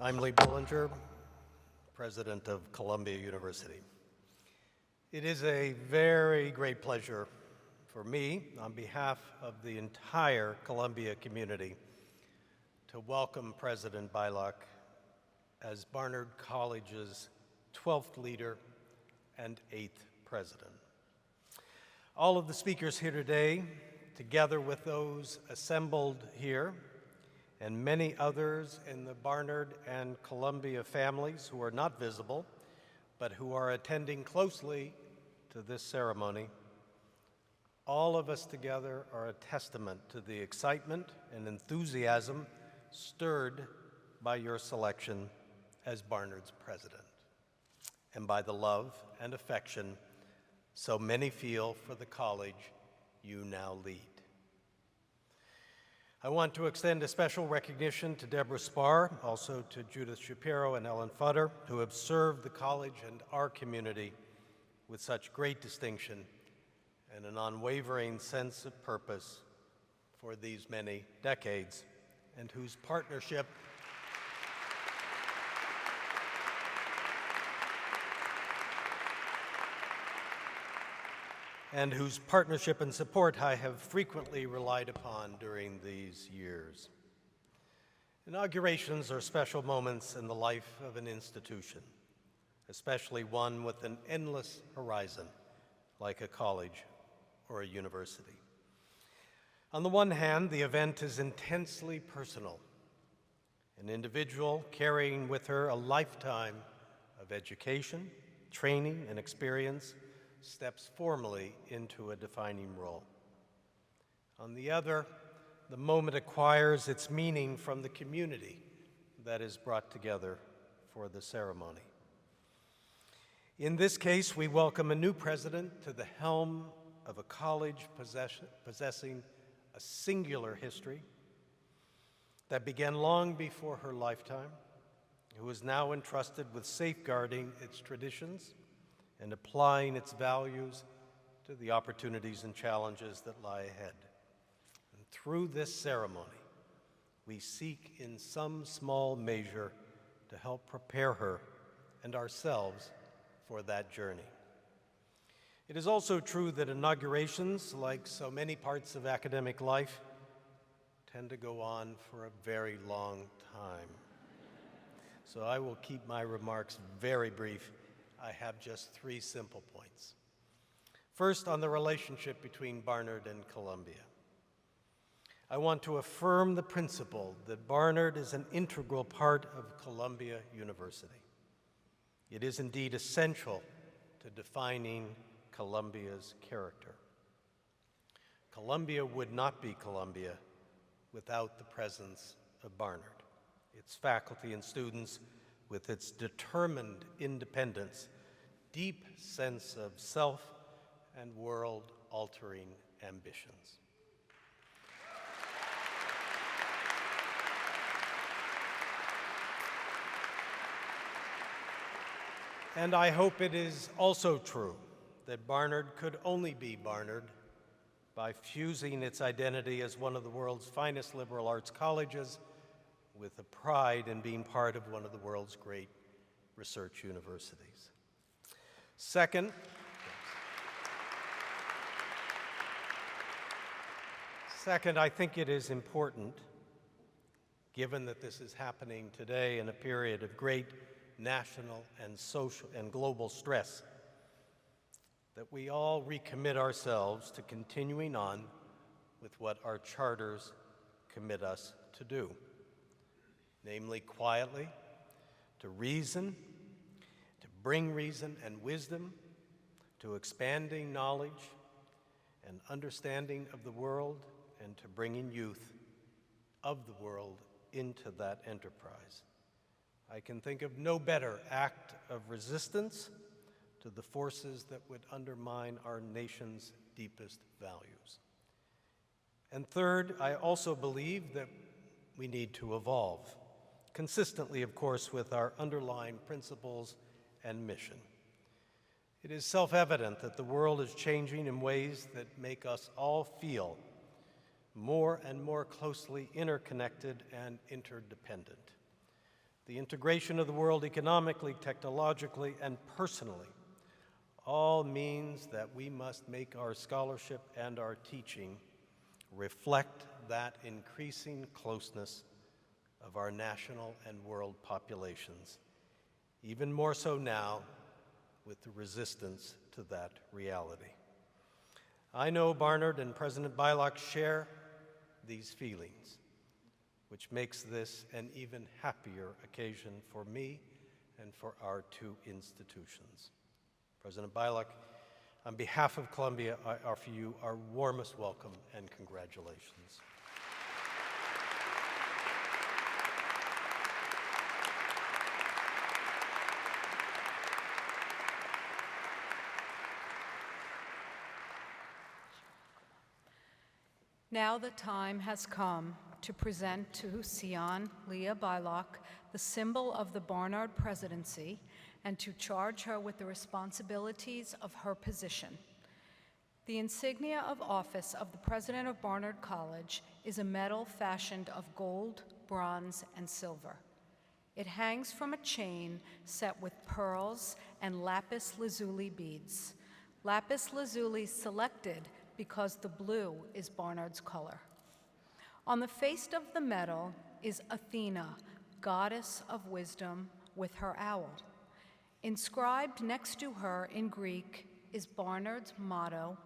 N: I'm Lee Bollinger, president of Columbia University. It is a very great pleasure for me, on behalf of the entire Columbia community, to welcome President Beilock as Barnard College's 12th leader and 8th president. All of the speakers here today, together with those assembled here, and many others in the Barnard and Columbia families who are not visible, but who are attending closely to this ceremony, all of us together are a testament to the excitement and enthusiasm stirred by your selection as Barnard's president, and by the love and affection so many feel for the college you now lead. I want to extend a special recognition to Deborah Spar, also to Judith Shapiro and Ellen Futter, who have served the college and our community with such great distinction and an unwavering sense of purpose for these many decades, and whose partnership and support I have frequently relied upon during these years. Inaugurations are special moments in the life of an institution, especially one with an endless horizon, like a college or a university. On the one hand, the event is intensely personal, an individual carrying with her a lifetime of education, training, and experience steps formally into a defining role. On the other, the moment acquires its meaning from the community that is brought together for the ceremony. In this case, we welcome a new president to the helm of a college possessing a singular history that began long before her lifetime, who is now entrusted with safeguarding its traditions and applying its values to the opportunities and challenges that lie ahead. And through this ceremony, we seek in some small measure to help prepare her and ourselves for that journey. It is also true that inaugurations, like so many parts of academic life, tend to go on for a very long time. So I will keep my remarks very brief. I have just 3 simple points. First, on the relationship between Barnard and Columbia. I want to affirm the principle that Barnard is an integral part of Columbia University. It is indeed essential to defining Columbia's character. Columbia would not be Columbia without the presence of Barnard, its faculty and students with its determined independence, deep sense of self, and world-altering ambitions. And I hope it is also true that Barnard could only be Barnard by fusing its identity as one of the world's finest liberal arts colleges with a pride in being part of one of the world's great research universities. Second, I think it is important, given that this is happening today in a period of great national and social and global stress, that we all recommit ourselves to continuing on with what our charters commit us to do, namely quietly, to reason, to bring reason and wisdom, to expanding knowledge and understanding of the world, and to bringing youth of the world into that enterprise. I can think of no better act of resistance to the forces that would undermine our nation's deepest values. And third, I also believe that we need to evolve, consistently, of course, with our underlying principles and mission. It is self-evident that the world is changing in ways that make us all feel more and more closely interconnected and interdependent. The integration of the world economically, technologically, and personally all means that we must make our scholarship and our teaching reflect that increasing closeness of our national and world populations, even more so now with the resistance to that reality. I know Barnard and President Beilock share these feelings, which makes this an even happier occasion for me and for our 2 institutions. President Beilock, on behalf of Columbia, I offer you our warmest welcome and congratulations.
D: Now the time has come to present to Sian Leah Beilock the symbol of the Barnard presidency and to charge her with the responsibilities of her position. The insignia of office of the President of Barnard College is a medal fashioned of gold, bronze, and silver. It hangs from a chain set with pearls and lapis lazuli beads. Lapis lazuli selected because the blue is Barnard's color. On the face of the medal is Athena, goddess of wisdom, with her owl. Inscribed next to her in Greek is Barnard's motto,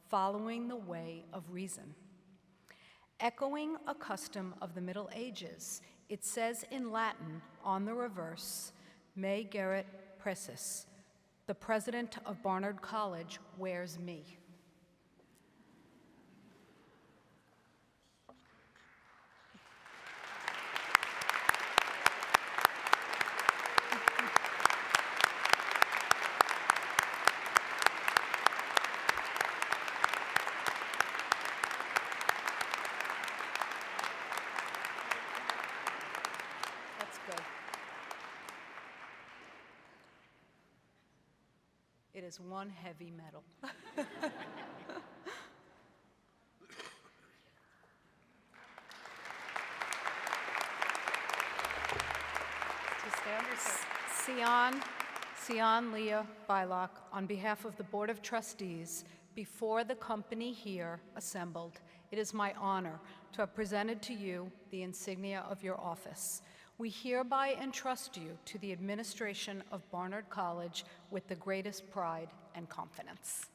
D: following the way of reason. Echoing a custom of the Middle Ages, it says in Latin on the reverse, Me gerit precis, the president of Barnard College wears me. It is one heavy medal. Sian Leah Beilock, on behalf of the Board of Trustees, before the company here assembled, it is my honor to have presented to you the insignia of your office. We hereby entrust you to the administration of Barnard College with the greatest pride and confidence.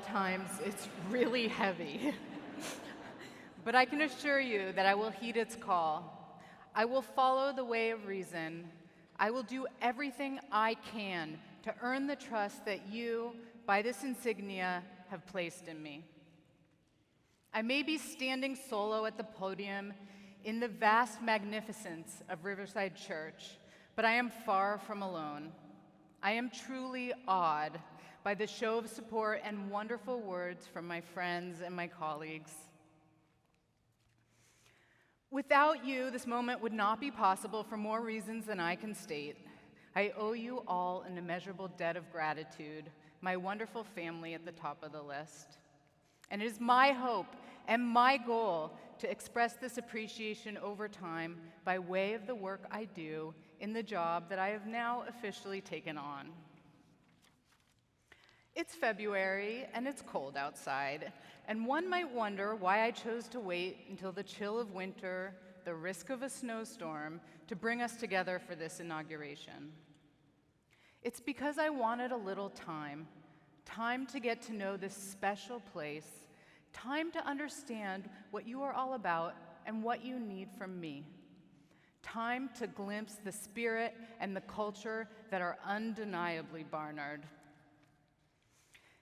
O: Times, it's really heavy. But I can assure you that I will heed its call. I will follow the way of reason. I will do everything I can to earn the trust that you, by this insignia, have placed in me. I may be standing solo at the podium in the vast magnificence of Riverside Church, but I am far from alone. I am truly awed by the show of support and wonderful words from my friends and my colleagues. Without you, this moment would not be possible for more reasons than I can state. I owe you all an immeasurable debt of gratitude, my wonderful family at the top of the list. And it is my hope and my goal to express this appreciation over time by way of the work I do in the job that I have now officially taken on. It's February and it's cold outside, and one might wonder why I chose to wait until the chill of winter, the risk of a snowstorm, to bring us together for this inauguration. It's because I wanted a little time to get to know this special place, time to understand what you are all about and what you need from me, time to glimpse the spirit and the culture that are undeniably Barnard.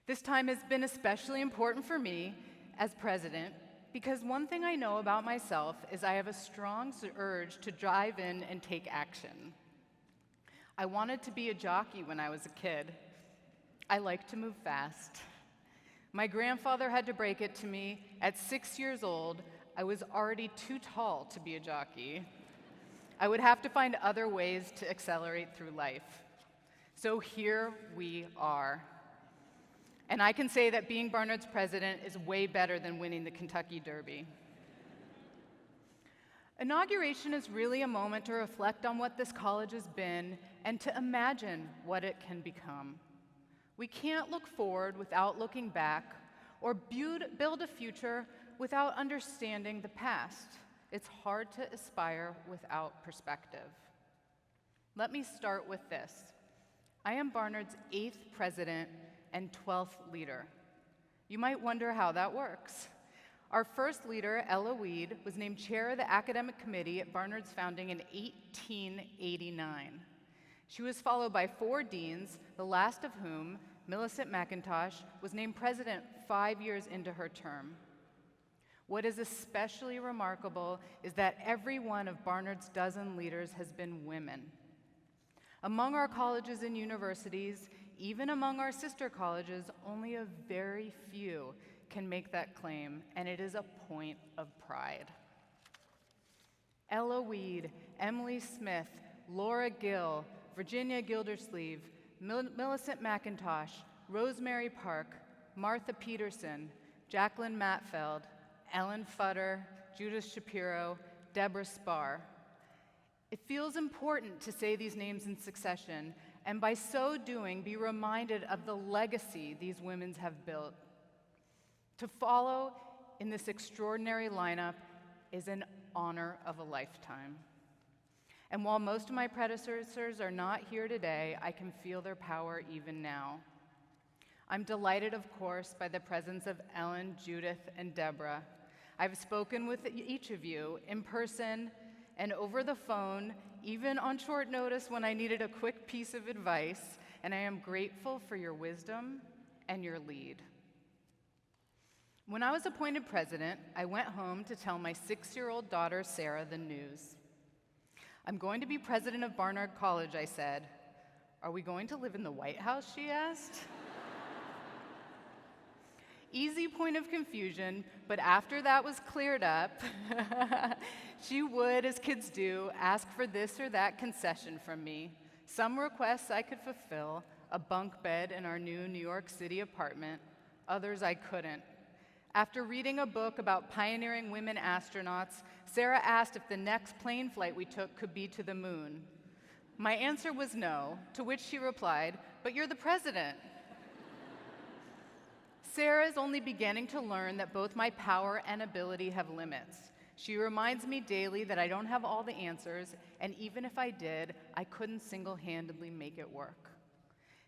O: This time has been especially important for me as president because one thing I know about myself is I have a strong urge to dive in and take action. I wanted to be a jockey when I was a kid. I like to move fast. My grandfather had to break it to me. At 6 years old, I was already too tall to be a jockey. I would have to find other ways to accelerate through life. So here we are. And I can say that being Barnard's president is way better than winning the Kentucky Derby. Inauguration is really a moment to reflect on what this college has been and to imagine what it can become. We can't look forward without looking back or build a future without understanding the past. It's hard to aspire without perspective. Let me start with this. I am Barnard's 8th president and 12th leader. You might wonder how that works. Our first leader, Ella Weed, was named chair of the academic committee at Barnard's founding in 1889. She was followed by 4 deans, the last of whom, Millicent McIntosh, was named president 5 years into her term. What is especially remarkable is that every one of Barnard's dozen leaders has been women. Among our colleges and universities, even among our sister colleges, only a very few can make that claim, and it is a point of pride. Ella Weed, Emily Smith, Laura Gill, Virginia Gildersleeve, Millicent McIntosh, Rosemary Park, Martha Peterson, Jacqueline Matfeld, Ellen Futter, Judith Shapiro, Deborah Spar. It feels important to say these names in succession, and by so doing, be reminded of the legacy these women have built. To follow in this extraordinary lineup is an honor of a lifetime. And while most of my predecessors are not here today, I can feel their power even now. I'm delighted, of course, by the presence of Ellen, Judith, and Deborah. I've spoken with each of you in person and over the phone, even on short notice when I needed a quick piece of advice, and I am grateful for your wisdom and your lead. When I was appointed president, I went home to tell my 6-year-old daughter, Sarah, the news. I'm going to be president of Barnard College, I said. Are we going to live in the White House, she asked. Easy point of confusion, but after that was cleared up, she would, as kids do, ask for this or that concession from me. Some requests I could fulfill, a bunk bed in our new New York City apartment, others I couldn't. After reading a book about pioneering women astronauts, Sarah asked if the next plane flight we took could be to the moon. My answer was no, to which she replied, "But you're the president." Sarah is only beginning to learn that both my power and ability have limits. She reminds me daily that I don't have all the answers, and even if I did, I couldn't single-handedly make it work.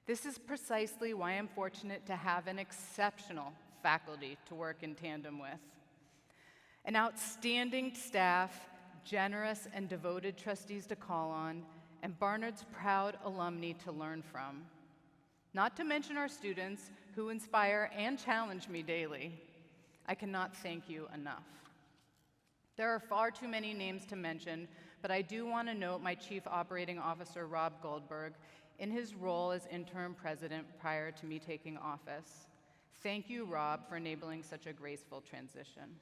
O: This is precisely why I'm fortunate to have an exceptional faculty to work in tandem with. An outstanding staff, generous and devoted trustees to call on, and Barnard's proud alumni to learn from. Not to mention our students who inspire and challenge me daily. I cannot thank you enough. There are far too many names to mention, but I do want to note my Chief Operating Officer, Rob Goldberg, in his role as interim president prior to me taking office. Thank you, Rob, for enabling such a graceful transition.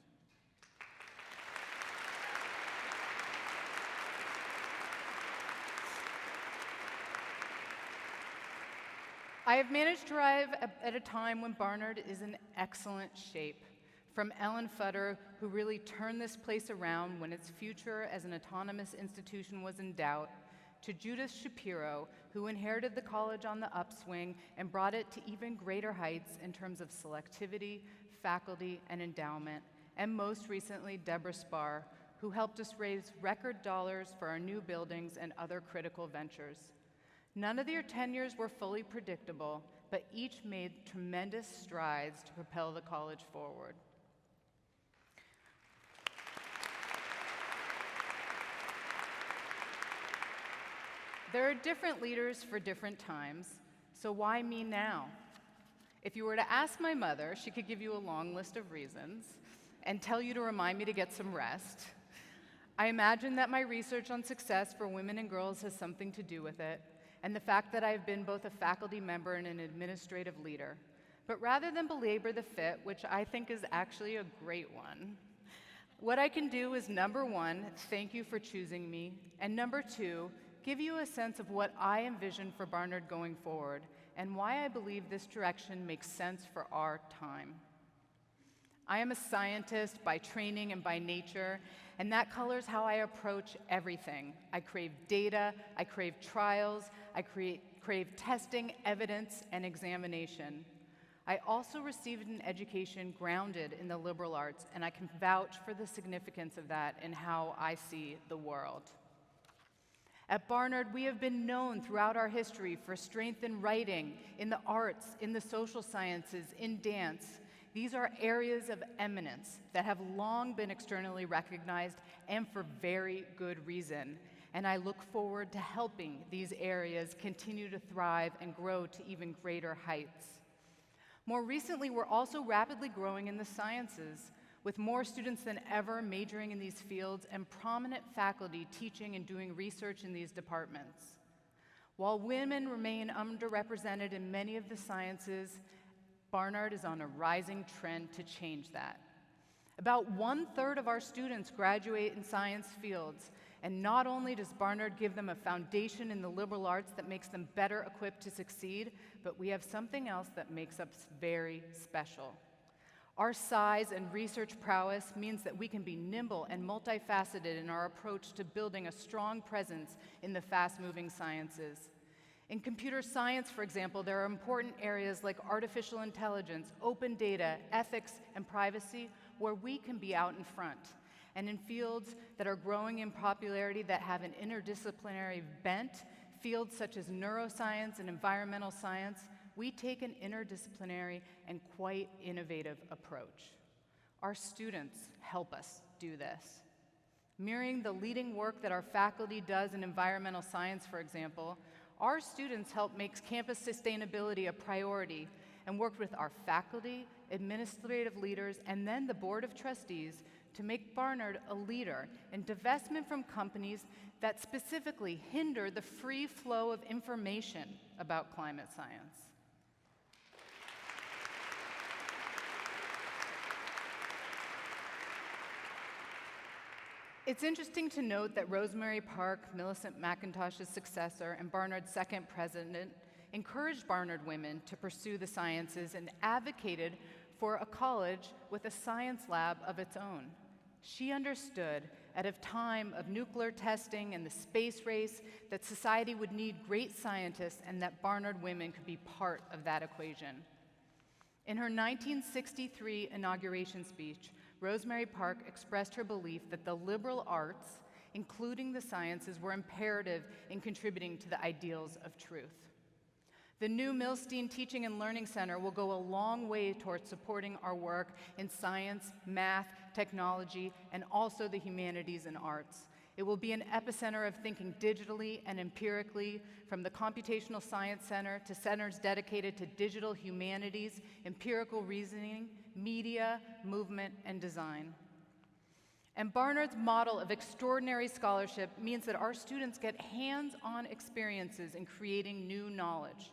O: I have managed to arrive at a time when Barnard is in excellent shape. From Ellen Futter, who really turned this place around when its future as an autonomous institution was in doubt, to Judith Shapiro, who inherited the college on the upswing and brought it to even greater heights in terms of selectivity, faculty, and endowment, and most recently, Deborah Spar, who helped us raise record dollars for our new buildings and other critical ventures. None of their tenures were fully predictable, but each made tremendous strides to propel the college forward. There are different leaders for different times, so why me now? If you were to ask my mother, she could give you a long list of reasons and tell you to remind me to get some rest. I imagine that my research on success for women and girls has something to do with it, and the fact that I've been both a faculty member and an administrative leader. But rather than belabor the fit, which I think is actually a great one, what I can do is, number one, thank you for choosing me, and number two, give you a sense of what I envision for Barnard going forward and why I believe this direction makes sense for our time. I am a scientist by training and by nature, and that colors how I approach everything. I crave data, I crave trials, I crave testing, evidence, and examination. I also received an education grounded in the liberal arts, and I can vouch for the significance of that in how I see the world. At Barnard, we have been known throughout our history for strength in writing, in the arts, in the social sciences, in dance. These are areas of eminence that have long been externally recognized, and for very good reason. And I look forward to helping these areas continue to thrive and grow to even greater heights. More recently, we're also rapidly growing in the sciences, with more students than ever majoring in these fields and prominent faculty teaching and doing research in these departments. While women remain underrepresented in many of the sciences, Barnard is on a rising trend to change that. About 1/3 of our students graduate in science fields, and not only does Barnard give them a foundation in the liberal arts that makes them better equipped to succeed, but we have something else that makes us very special. Our size and research prowess means that we can be nimble and multifaceted in our approach to building a strong presence in the fast-moving sciences. In computer science, for example, there are important areas like artificial intelligence, open data, ethics, and privacy where we can be out in front. And in fields that are growing in popularity that have an interdisciplinary bent, fields such as neuroscience and environmental science, we take an interdisciplinary and quite innovative approach. Our students help us do this. Mirroring the leading work that our faculty does in environmental science, for example, our students help make campus sustainability a priority and work with our faculty, administrative leaders, and then the Board of Trustees to make Barnard a leader in divestment from companies that specifically hinder the free flow of information about climate science. It's interesting to note that Rosemary Park, Millicent McIntosh's successor and Barnard's second president, encouraged Barnard women to pursue the sciences and advocated for a college with a science lab of its own. She understood at a time of nuclear testing and the space race that society would need great scientists and that Barnard women could be part of that equation. In her 1963 inauguration speech, Rosemary Park expressed her belief that the liberal arts, including the sciences, were imperative in contributing to the ideals of truth. The new Milstein Teaching and Learning Center will go a long way towards supporting our work in science, math, technology, and also the humanities and arts. It will be an epicenter of thinking digitally and empirically, from the Computational Science Center to centers dedicated to digital humanities, empirical reasoning, media, movement, and design. And Barnard's model of extraordinary scholarship means that our students get hands-on experiences in creating new knowledge.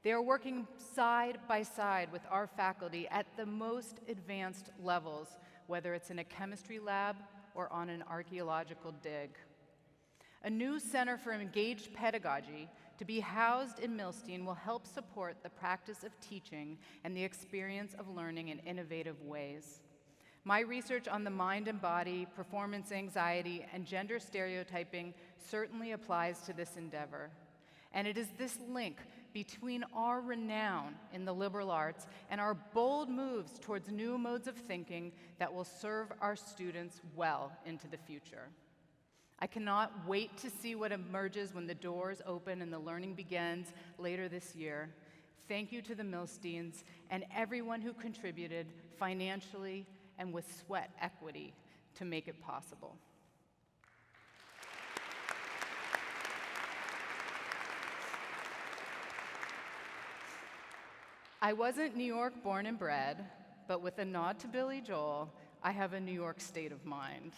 O: They are working side by side with our faculty at the most advanced levels, whether it's in a chemistry lab or on an archaeological dig. A new Center for Engaged Pedagogy to be housed in Milstein will help support the practice of teaching and the experience of learning in innovative ways. My research on the mind and body, performance anxiety, and gender stereotyping certainly applies to this endeavor. And it is this link between our renown in the liberal arts and our bold moves towards new modes of thinking that will serve our students well into the future. I cannot wait to see what emerges when the doors open and the learning begins later this year. Thank you to the Milsteins and everyone who contributed financially and with sweat equity to make it possible. I wasn't New York born and bred, but with a nod to Billy Joel, I have a New York state of mind.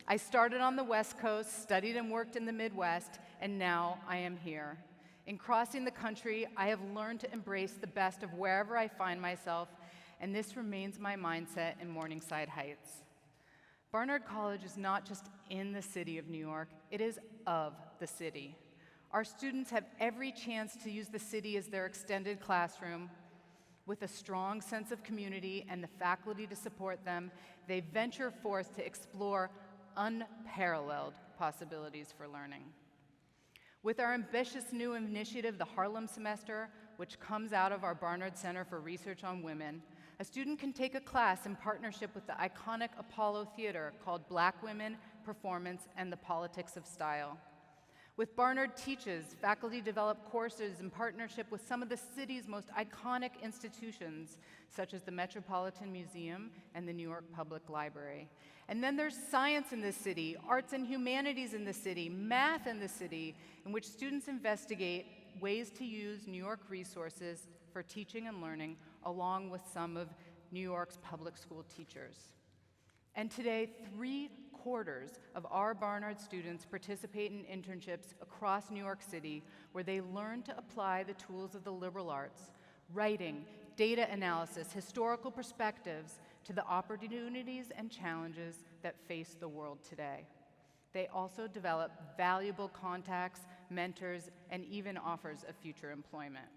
O: I started on the West Coast, studied and worked in the Midwest, and now I am here. In crossing the country, I have learned to embrace the best of wherever I find myself, and this remains my mindset in Morningside Heights. Barnard College is not just in the city of New York, it is of the city. Our students have every chance to use the city as their extended classroom. With a strong sense of community and the faculty to support them, they venture forth to explore unparalleled possibilities for learning. With our ambitious new initiative, the Harlem Semester, which comes out of our Barnard Center for Research on Women, a student can take a class in partnership with the iconic Apollo Theater called Black Women, Performance, and the Politics of Style. With Barnard Teaches, faculty develop courses in partnership with some of the city's most iconic institutions, such as the Metropolitan Museum and the New York Public Library. And then there's science in the city, arts and humanities in the city, math in the city, in which students investigate ways to use New York resources for teaching and learning, along with some of New York's public school teachers. And today, 3/4 of our Barnard students participate in internships across New York City, where they learn to apply the tools of the liberal arts, writing, data analysis, historical perspectives, to the opportunities and challenges that face the world today. They also develop valuable contacts, mentors, and even offers of future employment.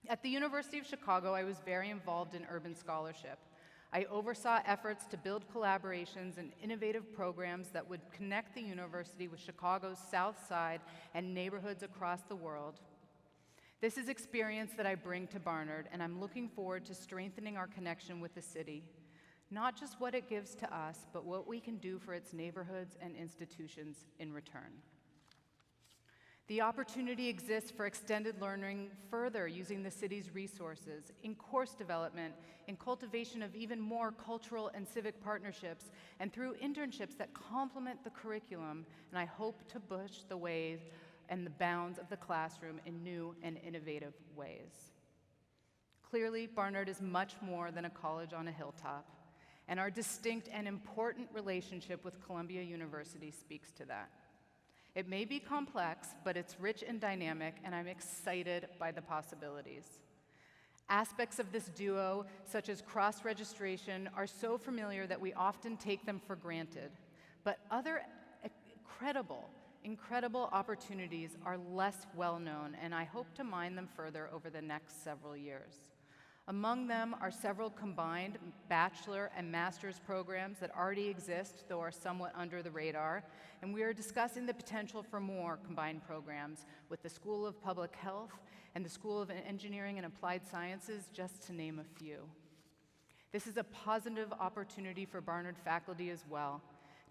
O: At the University of Chicago, I was very involved in urban scholarship. I oversaw efforts to build collaborations and innovative programs that would connect the university with Chicago's South Side and neighborhoods across the world. This is experience that I bring to Barnard, and I'm looking forward to strengthening our connection with the city. Not just what it gives to us, but what we can do for its neighborhoods and institutions in return. The opportunity exists for extended learning further using the city's resources, in course development, in cultivation of even more cultural and civic partnerships, and through internships that complement the curriculum, and I hope to push the ways and the bounds of the classroom in new and innovative ways. Clearly, Barnard is much more than a college on a hilltop, and our distinct and important relationship with Columbia University speaks to that. It may be complex, but it's rich and dynamic, and I'm excited by the possibilities. Aspects of this duo, such as cross-registration, are so familiar that we often take them for granted, but other incredible opportunities are less well-known, and I hope to mine them further over the next several years. Among them are several combined bachelor and master's programs that already exist, though are somewhat under the radar, and we are discussing the potential for more combined programs with the School of Public Health and the School of Engineering and Applied Sciences, just to name a few. This is a positive opportunity for Barnard faculty as well.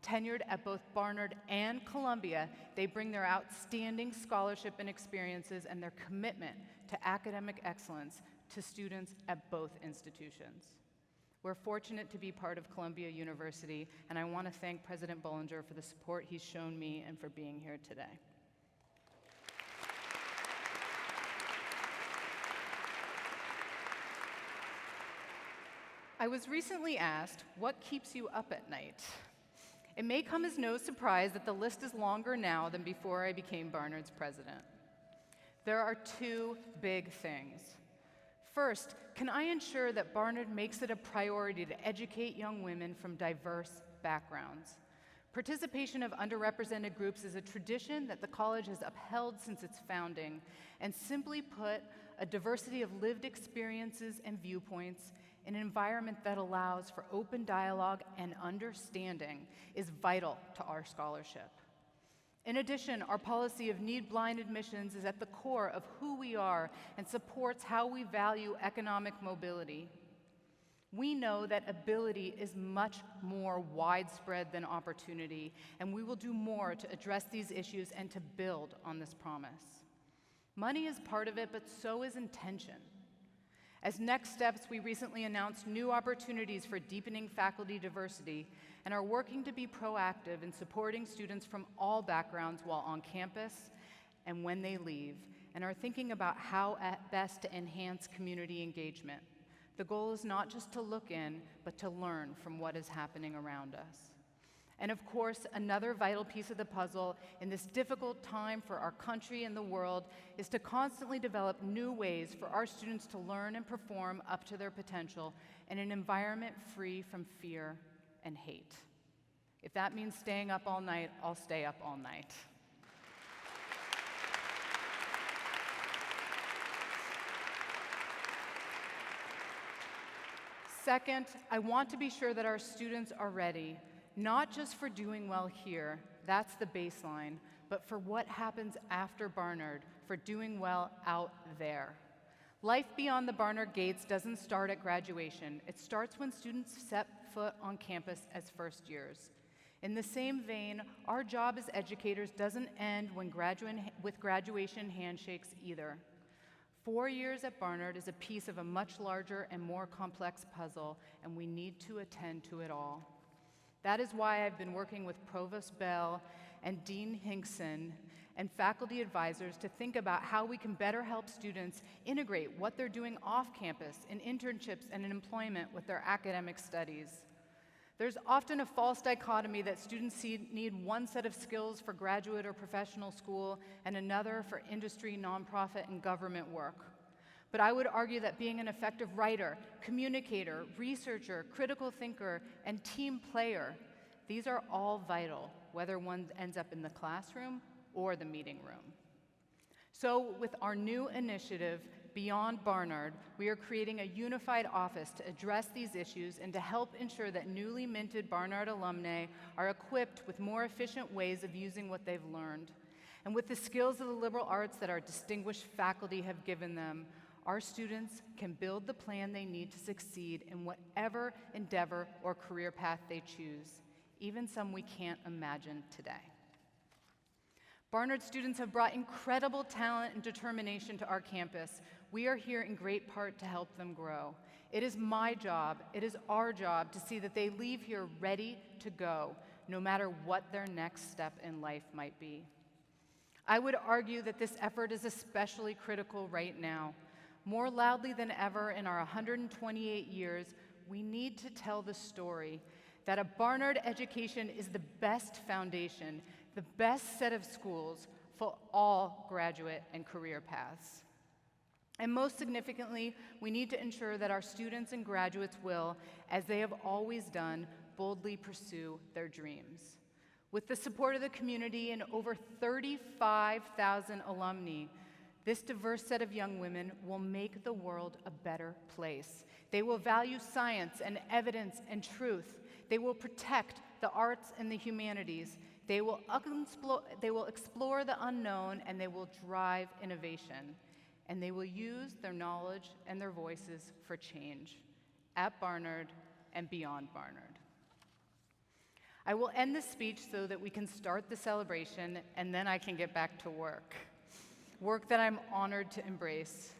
O: Tenured at both Barnard and Columbia, they bring their outstanding scholarship and experiences and their commitment to academic excellence to students at both institutions. We're fortunate to be part of Columbia University, and I want to thank President Bollinger for the support he's shown me and for being here today. I was recently asked, what keeps you up at night? It may come as no surprise that the list is longer now than before I became Barnard's president. There are two big things. First, can I ensure that Barnard makes it a priority to educate young women from diverse backgrounds? Participation of underrepresented groups is a tradition that the college has upheld since its founding, and simply put, a diversity of lived experiences and viewpoints in an environment that allows for open dialogue and understanding is vital to our scholarship. In addition, our policy of need-blind admissions is at the core of who we are and supports how we value economic mobility. We know that ability is much more widespread than opportunity, and we will do more to address these issues and to build on this promise. Money is part of it, but so is intention. As next steps, we recently announced new opportunities for deepening faculty diversity and are working to be proactive in supporting students from all backgrounds while on campus and when they leave, and are thinking about how best to enhance community engagement. The goal is not just to look in, but to learn from what is happening around us. And of course, another vital piece of the puzzle in this difficult time for our country and the world is to constantly develop new ways for our students to learn and perform up to their potential in an environment free from fear and hate. If that means staying up all night, I'll stay up all night. Second, I want to be sure that our students are ready, not just for doing well here, that's the baseline, but for what happens after Barnard, for doing well out there. Life beyond the Barnard gates doesn't start at graduation. It starts when students set foot on campus as first years. In the same vein, our job as educators doesn't end with graduation handshakes either. 4 years at Barnard is a piece of a much larger and more complex puzzle, and we need to attend to it all. That is why I've been working with Provost Bell and Dean Hinkson and faculty advisors to think about how we can better help students integrate what they're doing off campus in internships and in employment with their academic studies. There's often a false dichotomy that students need one set of skills for graduate or professional school and another for industry, nonprofit, and government work. But I would argue that being an effective writer, communicator, researcher, critical thinker, and team player, these are all vital, whether one ends up in the classroom or the meeting room. So with our new initiative, Beyond Barnard, we are creating a unified office to address these issues and to help ensure that newly minted Barnard alumni are equipped with more efficient ways of using what they've learned. And with the skills of the liberal arts that our distinguished faculty have given them, our students can build the plan they need to succeed in whatever endeavor or career path they choose, even some we can't imagine today. Barnard students have brought incredible talent and determination to our campus. We are here in great part to help them grow. It is my job, it is our job to see that they leave here ready to go, no matter what their next step in life might be. I would argue that this effort is especially critical right now. More loudly than ever in our 128 years, we need to tell the story that a Barnard education is the best foundation, the best set of schools for all graduate and career paths. And most significantly, we need to ensure that our students and graduates will, as they have always done, boldly pursue their dreams. With the support of the community and over 35,000 alumni, this diverse set of young women will make the world a better place. They will value science and evidence and truth. They will protect the arts and the humanities. They will explore the unknown, and they will drive innovation. And they will use their knowledge and their voices for change at Barnard and beyond Barnard. I will end this speech so that we can start the celebration, and then I can get back to work that I'm honored to embrace.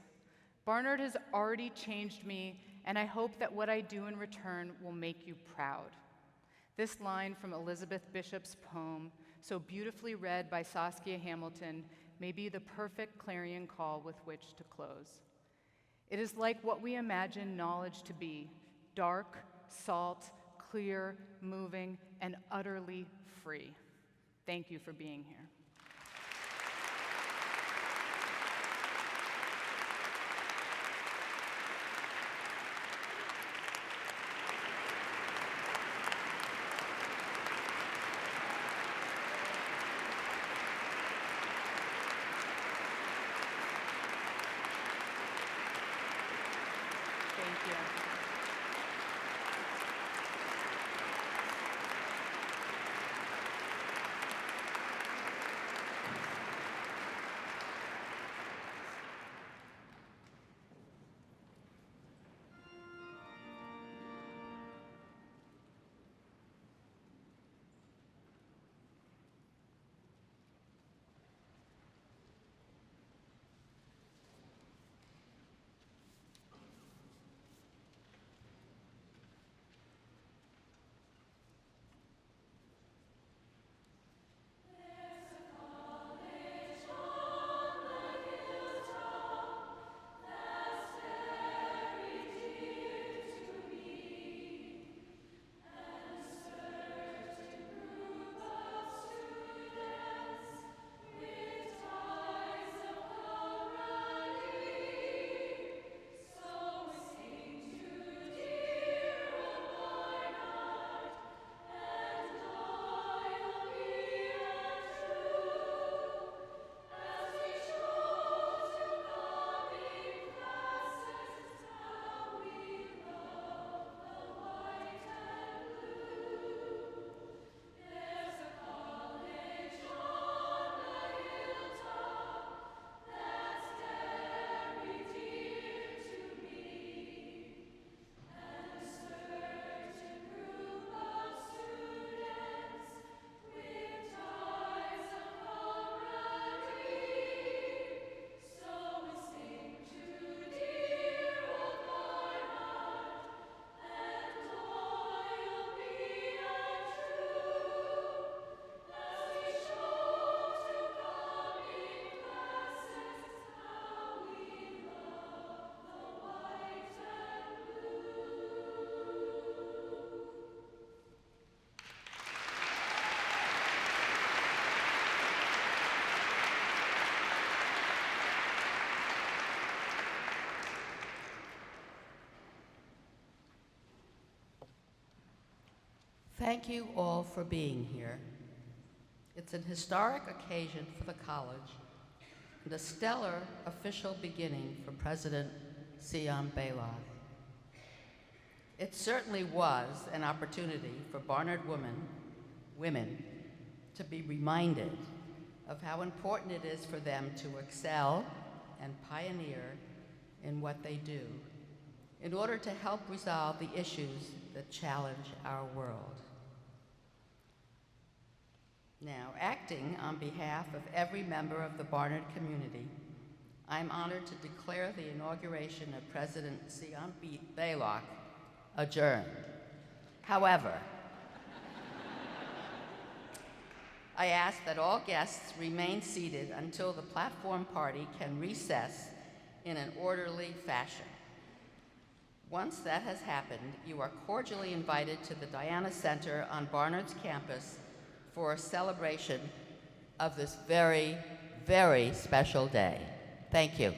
O: Barnard has already changed me, and I hope that what I do in return will make you proud. This line from Elizabeth Bishop's poem, so beautifully read by Saskia Hamilton, may be the perfect clarion call with which to close. It is like what we imagine knowledge to be: dark, salt, clear, moving, and utterly free. Thank you for being here.
P: Thank you all for being here. It's an historic occasion for the college and a stellar official beginning for President Sian Beilock. It certainly was an opportunity for Barnard women to be reminded of how important it is for them to excel and pioneer in what they do in order to help resolve the issues that challenge our world. Now, acting on behalf of every member of the Barnard community, I'm honored to declare the inauguration of President Sian Beilock adjourned. However, I ask that all guests remain seated until the platform party can recess in an orderly fashion. Once that has happened, you are cordially invited to the Diana Center on Barnard's campus for a celebration of this very, very special day. Thank you.